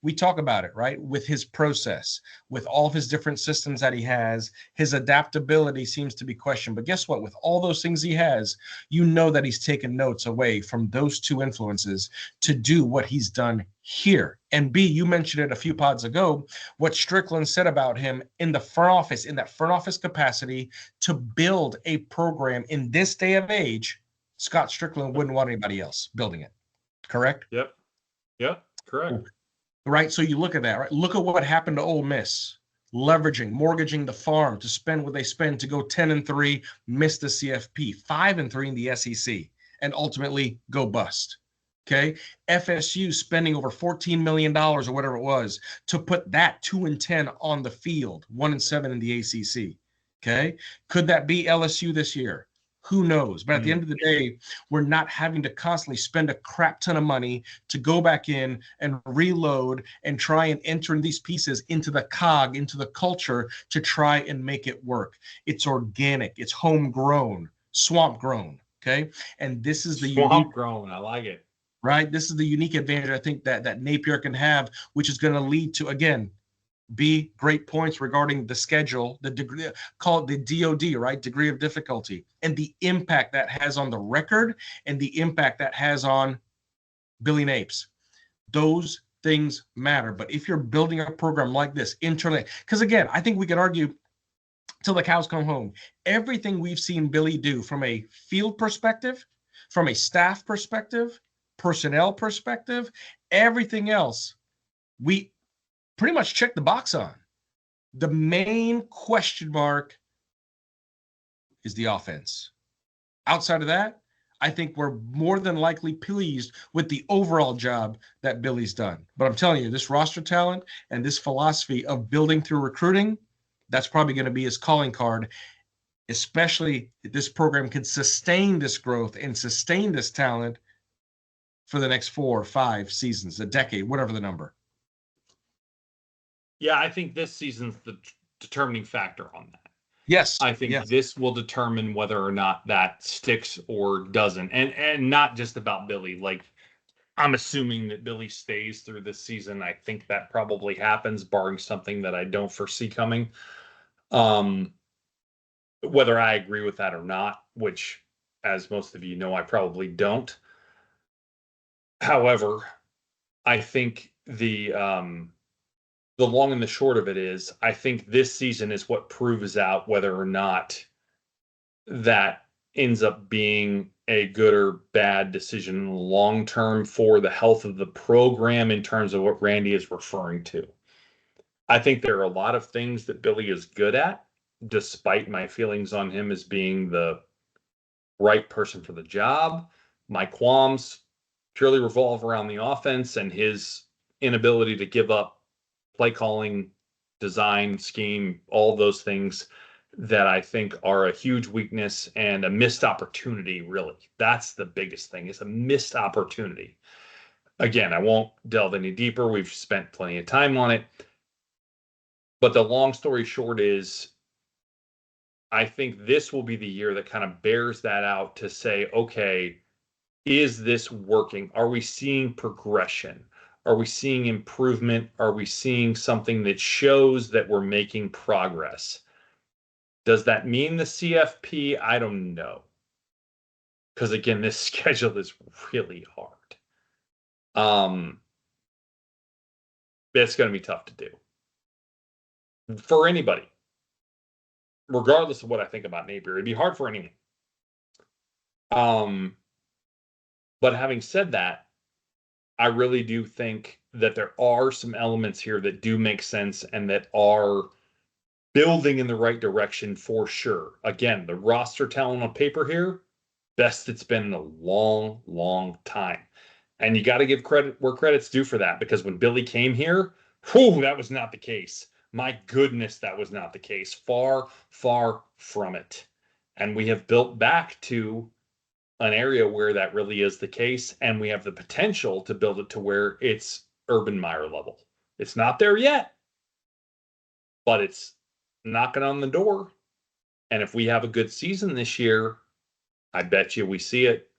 We talk about it, right? With his process, with all of his different systems that he has, his adaptability seems to be questioned. But guess what? With all those things he has, you know that he's taken notes away from those two influences to do what he's done here. And B, you mentioned it a few pods ago, what Strickland said about him in the front office, in that front office capacity to build a program in this day of age. Scott Strickland wouldn't want anybody else building it. Correct? Yep. Correct. Right. So you look at that, right? Look at what happened to Ole Miss, leveraging, mortgaging the farm to spend what they spend to go 10-3, miss the CFP, 5-3 in the SEC, and ultimately go bust. Okay. FSU spending over $14 million or whatever it was to put that 2-10 on the field, 1-7 in the ACC. Okay. Could that be LSU this year? Who knows? But at the end of the day, we're not having to constantly spend a crap ton of money to go back in and reload and try and enter these pieces into the cog, into the culture to try and make it work. It's organic. It's homegrown, swamp grown. Okay. And this is the swamp grown. I like it. Right. This is the unique advantage I think that Napier can have, which is going to lead to, again, B, great points regarding the schedule, the degree, call it the DOD, right? Degree of difficulty, and the impact that has on the record and the impact that has on Billy Napes. Those things matter. But if you're building a program like this internally, because again, I think we could argue till the cows come home, everything we've seen Billy do from a field perspective, from a staff perspective, personnel perspective, everything else, we pretty much check the box on. The main question mark is the offense. Outside of that, I think we're more than likely pleased with the overall job that Billy's done. But I'm telling you, this roster talent and this philosophy of building through recruiting, that's probably going to be his calling card, especially if this program can sustain this growth and sustain this talent for the next 4 or 5 seasons, a decade, whatever the number. Yeah, I think this season's the determining factor on that. Yes. I think this will determine whether or not that sticks or doesn't. And not just about Billy. Like, I'm assuming that Billy stays through this season. I think that probably happens, barring something that I don't foresee coming. Whether I agree with that or not, which, as most of you know, I probably don't. However, I think the long and the short of it is, I think this season is what proves out whether or not that ends up being a good or bad decision in the long term for the health of the program in terms of what Randy is referring to. I think there are a lot of things that Billy is good at, despite my feelings on him as being the right person for the job. My qualms purely revolve around the offense and his inability to give up play calling, design, scheme, all those things that I think are a huge weakness and a missed opportunity, really. That's the biggest thing. It's a missed opportunity. Again, I won't delve any deeper. We've spent plenty of time on it. But the long story short is, I think this will be the year that kind of bears that out to say, okay, is this working? Are we seeing progression? Are we seeing improvement? Are we seeing something that shows that we're making progress? Does that mean the CFP? I don't know. Because again, this schedule is really hard. It's going to be tough to do. For anybody. Regardless of what I think about Napier, it'd be hard for anyone. But having said that, I really do think that there are some elements here that do make sense and that are building in the right direction for sure. Again, the roster talent on paper here, best it's been in a long, long time. And you got to give credit where credit's due for that, because when Billy came here, that was not the case. My goodness, that was not the case. Far, far from it. And we have built back to an area where that really is the case, and we have the potential to build it to where it's Urban Meyer level. It's not there yet, but it's knocking on the door. And if we have a good season this year, I bet you we see it.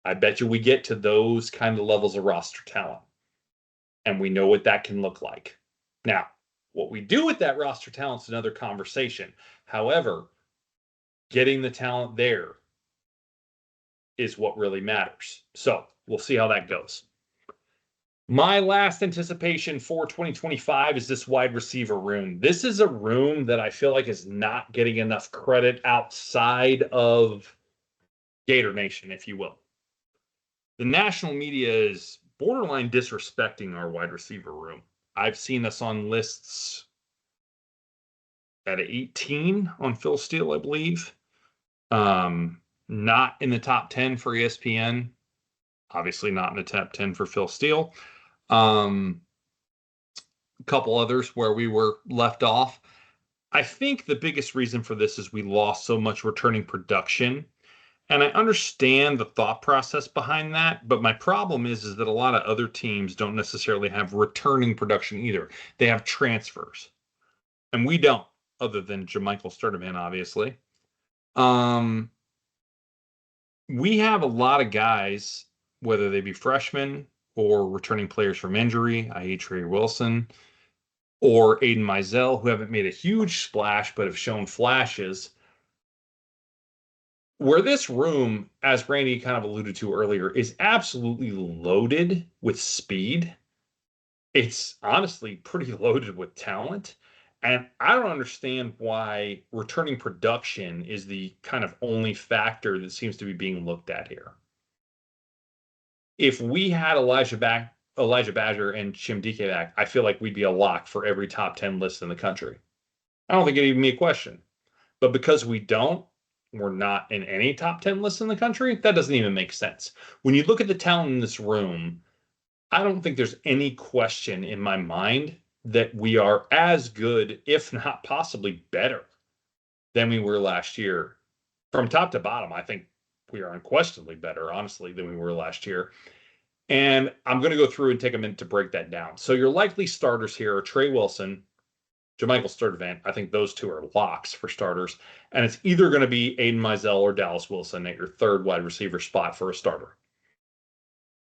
I bet you we get to those kind of levels of roster talent. And we know what that can look like. Now, what we do with that roster talent is another conversation. However, getting the talent there is what really matters. So we'll see how that goes. My last anticipation for 2025 is this wide receiver room. This is a room that I feel like is not getting enough credit outside of Gator Nation, if you will. The national media is borderline disrespecting our wide receiver room. I've seen us on lists at 18 on Phil Steele, I believe. Not in the top 10 for ESPN. Obviously not in the top 10 for Phil Steele. A couple others where we were left off. I think the biggest reason for this is we lost so much returning production. And I understand the thought process behind that, but my problem is that a lot of other teams don't necessarily have returning production either. They have transfers. And we don't, other than Jermichael Sturdivant, obviously. We have a lot of guys, whether they be freshmen or returning players from injury, i.e. Trey Wilson, or Aiden Mizell, who haven't made a huge splash but have shown flashes. Where this room, as Randy kind of alluded to earlier, is absolutely loaded with speed. It's honestly pretty loaded with talent. And I don't understand why returning production is the kind of only factor that seems to be being looked at here. If we had Elijah Badger and Chimdike back, I feel like we'd be a lock for every top 10 list in the country. I don't think it'd even be a question. But because we don't, we're not in any top 10 lists in the country, that doesn't even make sense. When you look at the talent in this room, I don't think there's any question in my mind that we are as good, if not possibly better, than we were last year. From top to bottom, I think we are unquestionably better, honestly, than we were last year. And I'm going to go through and take a minute to break that down. So your likely starters here are Trey Wilson, Jermichael Sturdivant. I think those two are locks for starters. And it's either going to be Aiden Mizell or Dallas Wilson at your third wide receiver spot for a starter.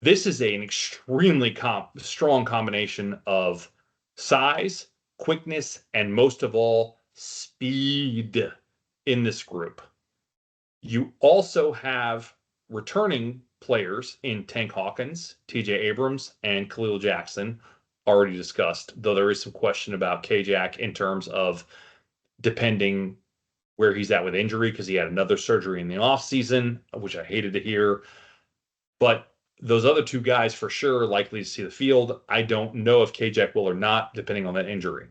This is an extremely strong combination of size, quickness, and most of all, speed in this group. You also have returning players in Tank Hawkins, TJ Abrams, and Khalil Jackson, already discussed, though there is some question about K-Jack in terms of depending where he's at with injury, because he had another surgery in the offseason, which I hated to hear. But those other two guys for sure likely to see the field. I don't know if K-Jack will or not, depending on that injury.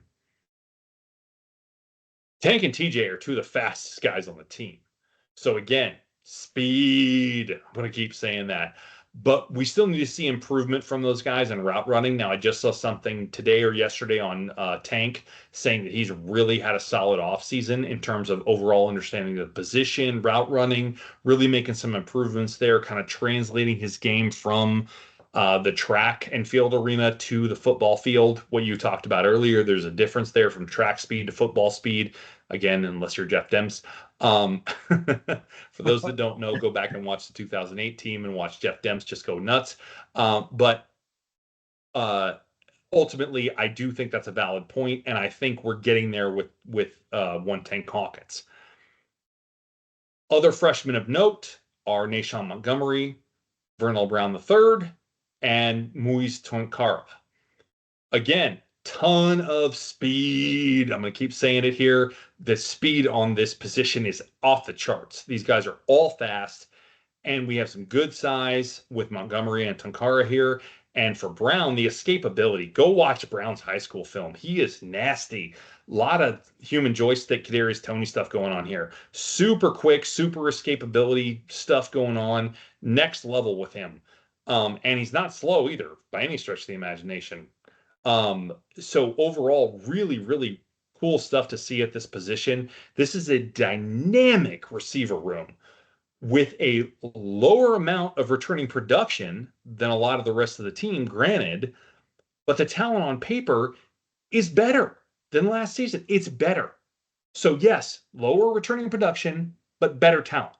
Tank and TJ are two of the fastest guys on the team. So again, speed. I'm going to keep saying that. But we still need to see improvement from those guys in route running. Now, I just saw something today or yesterday on Tank saying that he's really had a solid offseason in terms of overall understanding the position, route running, really making some improvements there, kind of translating his game from the track and field arena to the football field. What you talked about earlier, there's a difference there from track speed to football speed. Again, unless you're Jeff Demps. For those that don't know, go back and watch the 2008 team and watch Jeff Demps just go nuts. But ultimately, I do think that's a valid point, and I think we're getting there with one Tank Hawkins. Other freshmen of note are Nashawn Montgomery, Vernell Brown III, and Muiz Tonkara. Again, ton of speed. I'm going to keep saying it here. The speed on this position is off the charts. These guys are all fast, and we have some good size with Montgomery and Tonkara here. And for Brown, the escapability. Go watch Brown's high school film. He is nasty. A lot of human joystick, Kadarius Toney stuff going on here. Super quick, super escapability stuff going on. Next level with him. And he's not slow either by any stretch of the imagination. So overall, really, really cool stuff to see at this position. This is a dynamic receiver room with a lower amount of returning production than a lot of the rest of the team, granted, but the talent on paper is better than last season. It's better. So, yes, lower returning production, but better talent.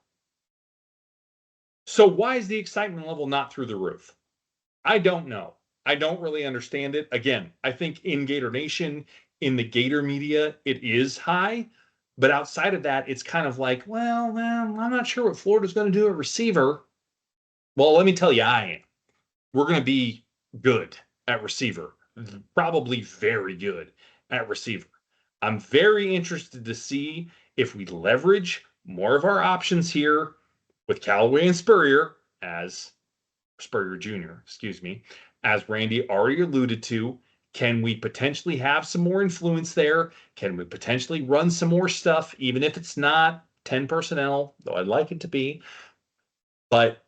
So, why is the excitement level not through the roof? I don't know. I don't really understand it. Again, I think in Gator Nation, in the Gator media, it is high. But outside of that, it's kind of like, well, I'm not sure what Florida's going to do at receiver. Well, let me tell you, I am. We're going to be good at receiver, probably very good at receiver. I'm very interested to see if we leverage more of our options here with Callaway and Spurrier Jr., excuse me, as Randy already alluded to. Can we potentially have some more influence there? Can we potentially run some more stuff, even if it's not 10 personnel, though I'd like it to be? But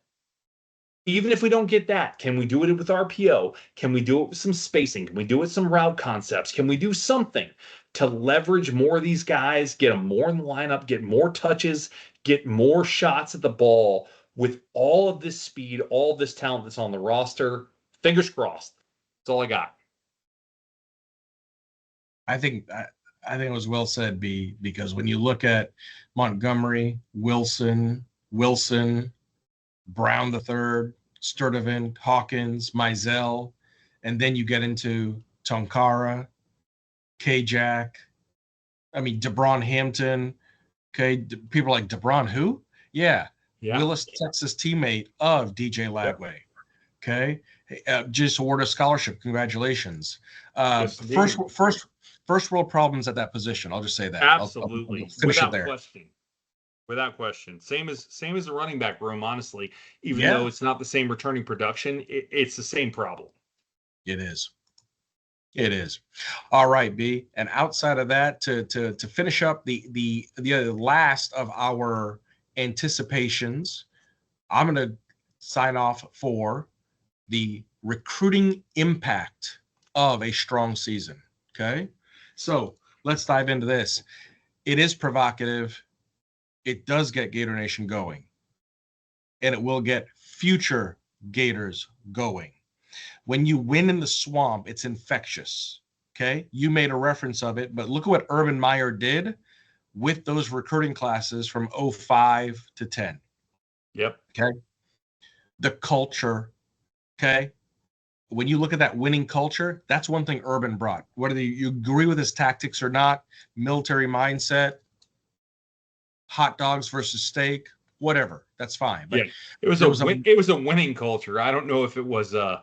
even if we don't get that, can we do it with RPO? Can we do it with some spacing? Can we do it with some route concepts? Can we do something to leverage more of these guys, get them more in the lineup, get more touches, get more shots at the ball with all of this speed, all of this talent that's on the roster? Fingers crossed. That's all I got. I think it was well said, B, because when you look at Montgomery, Wilson, Brown III, Sturdivant, Hawkins, Mizell, and then you get into Tonkara, K-Jack, DeBron Hampton, okay, people like DeBron who? Yeah. Willis, Texas teammate of DJ Lagway, okay? Just awarded a scholarship. Congratulations. Yes, first world problems at that position. I'll just say that. Absolutely. I'll finish it there. Without question. Same as the running back room, honestly. Even though it's not the same returning production, it's the same problem. It is. All right, B. And outside of that, to finish up the last of our anticipations, I'm going to sign off for the recruiting impact of a strong season. Okay. So let's dive into this. It is provocative. It does get Gator Nation going, and it will get future Gators going. When you win in the swamp, it's infectious. Okay. You made a reference of it, but look at what Urban Meyer did with those recruiting classes from 05 to 10. Yep. Okay. The culture. Okay. When you look at that winning culture, that's one thing Urban brought. Whether you agree with his tactics or not, military mindset, hot dogs versus steak, whatever, that's fine. But it was a winning culture. I don't know if it was an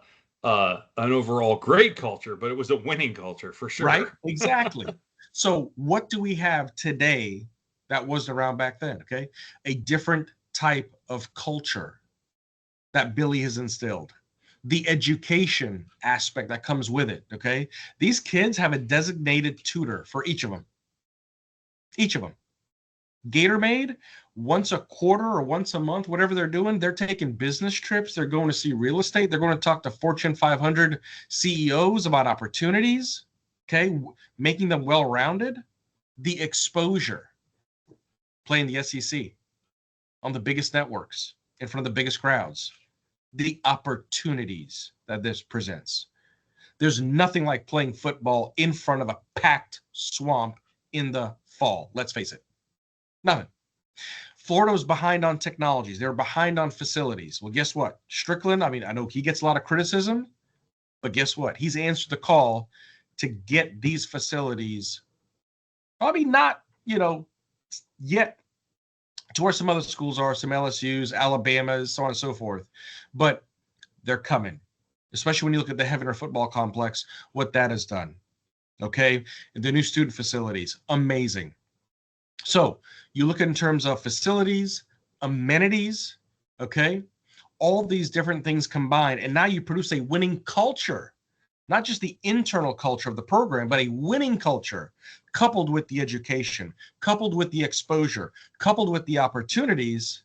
overall great culture, but it was a winning culture for sure. Right? Exactly. So what do we have today that wasn't around back then? Okay. A different type of culture that Billy has instilled. The education aspect that comes with it. Okay. These kids have a designated tutor for each of them. Gatormade, once a quarter or once a month, whatever they're doing, they're taking business trips. They're going to see real estate. They're going to talk to Fortune 500 CEOs about opportunities. Okay. Making them well-rounded. The exposure, playing the SEC on the biggest networks in front of the biggest crowds. The opportunities that this presents. There's nothing like playing football in front of a packed swamp in the fall. Let's face it. Nothing. Florida was behind on technologies. They were behind on facilities. Well, guess what? Strickland, I know he gets a lot of criticism, but guess what? He's answered the call to get these facilities, probably not, yet to where some other schools are, some LSUs, Alabamas, so on and so forth. But they're coming, especially when you look at the Heavener football complex, what that has done. Okay. The new student facilities, amazing. So you look in terms of facilities, amenities, okay, all these different things combined, and now you produce a winning culture, not just the internal culture of the program, but a winning culture coupled with the education, coupled with the exposure, coupled with the opportunities,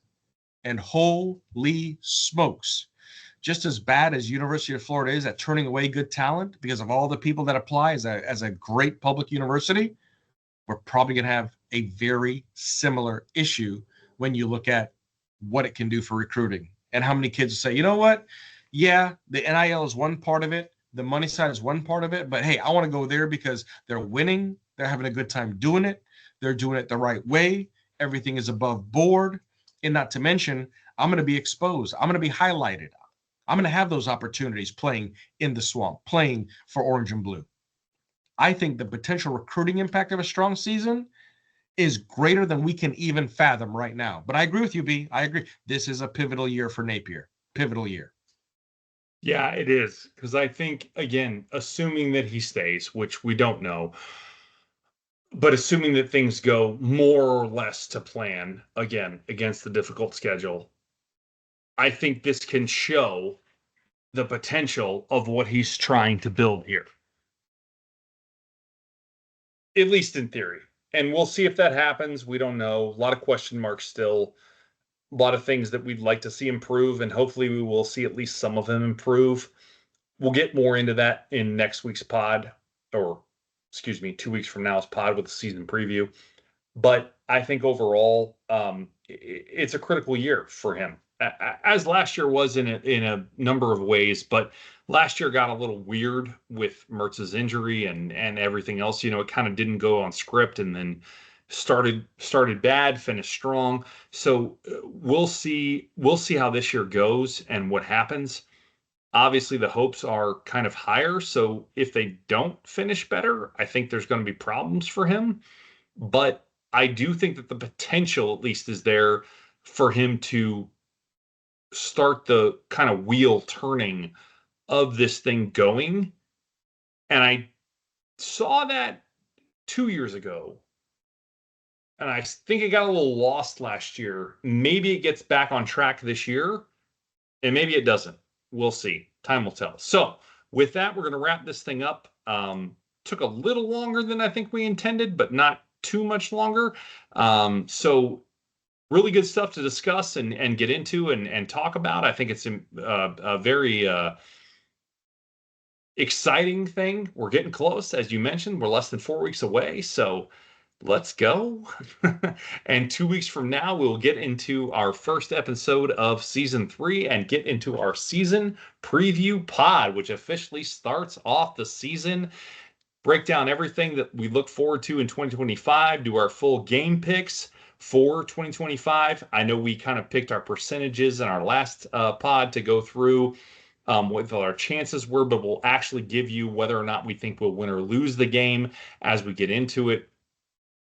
and holy smokes, just as bad as University of Florida is at turning away good talent because of all the people that apply as a great public university, we're probably going to have a very similar issue when you look at what it can do for recruiting and how many kids say, you know what? Yeah, the NIL is one part of it. The money side is one part of it. But hey, I want to go there because they're winning. They're having a good time doing it. They're doing it the right way. Everything is above board. And not to mention, I'm going to be exposed. I'm going to be highlighted. I'm going to have those opportunities playing in the swamp, playing for Orange and Blue. I think the potential recruiting impact of a strong season is greater than we can even fathom right now. But I agree with you, B. I agree. This is a pivotal year for Napier. Pivotal year. Yeah, it is. Because I think, again, assuming that he stays, which we don't know, but assuming that things go more or less to plan, again, against the difficult schedule, I think this can show the potential of what he's trying to build here. At least in theory. And we'll see if that happens. We don't know. A lot of question marks still. A lot of things that we'd like to see improve, and hopefully we will see at least some of them improve. We'll get more into that in next week's pod, or excuse me, 2 weeks from now's pod with the season preview. But I think overall, it's a critical year for him, as last year was in a number of ways. But last year got a little weird with Mertz's injury and everything else. You know, it kind of didn't go on script, and then started bad, finished strong. So we'll see how this year goes and what happens. Obviously, the hopes are kind of higher. So if they don't finish better, I think there's going to be problems for him. But I do think that the potential, at least, is there for him to start the kind of wheel turning of this thing going. And I saw that 2 years ago. And I think it got a little lost last year. Maybe it gets back on track this year, and maybe it doesn't. We'll see. Time will tell. So with that, we're going to wrap this thing up. Took a little longer than I think we intended, but not too much longer. So really good stuff to discuss and get into and talk about. I think it's a very exciting thing. We're getting close. As you mentioned, we're less than 4 weeks away. So let's go. And 2 weeks from now, we'll get into our first episode of season 3 and get into our season preview pod, which officially starts off the season. Break down everything that we look forward to in 2025, do our full game picks for 2025. I know we kind of picked our percentages in our last pod to go through what our chances were, but we'll actually give you whether or not we think we'll win or lose the game as we get into it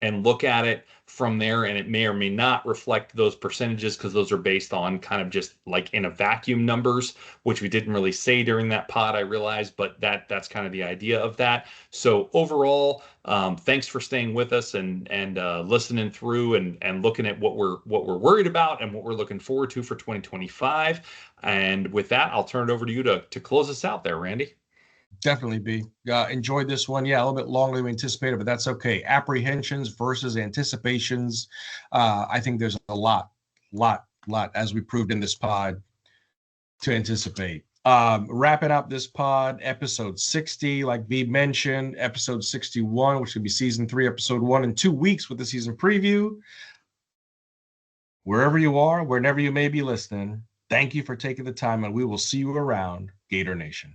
and look at it from there. And it may or may not reflect those percentages because those are based on kind of just like in a vacuum numbers, which we didn't really say during that pod, I realized, but that's kind of the idea of that. So overall, thanks for staying with us and listening through and looking at what we're worried about and what we're looking forward to for 2025. And with that, I'll turn it over to you to close us out there, Randy. Definitely, B. Enjoyed this one. Yeah, a little bit longer than we anticipated, but that's okay. Apprehensions versus anticipations. I think there's a lot, as we proved in this pod, to anticipate. Wrapping up this pod, episode 60, like B mentioned, episode 61, which would be season 3, episode 1 in 2 weeks with the season preview. Wherever you are, whenever you may be listening, thank you for taking the time, and we will see you around, Gator Nation.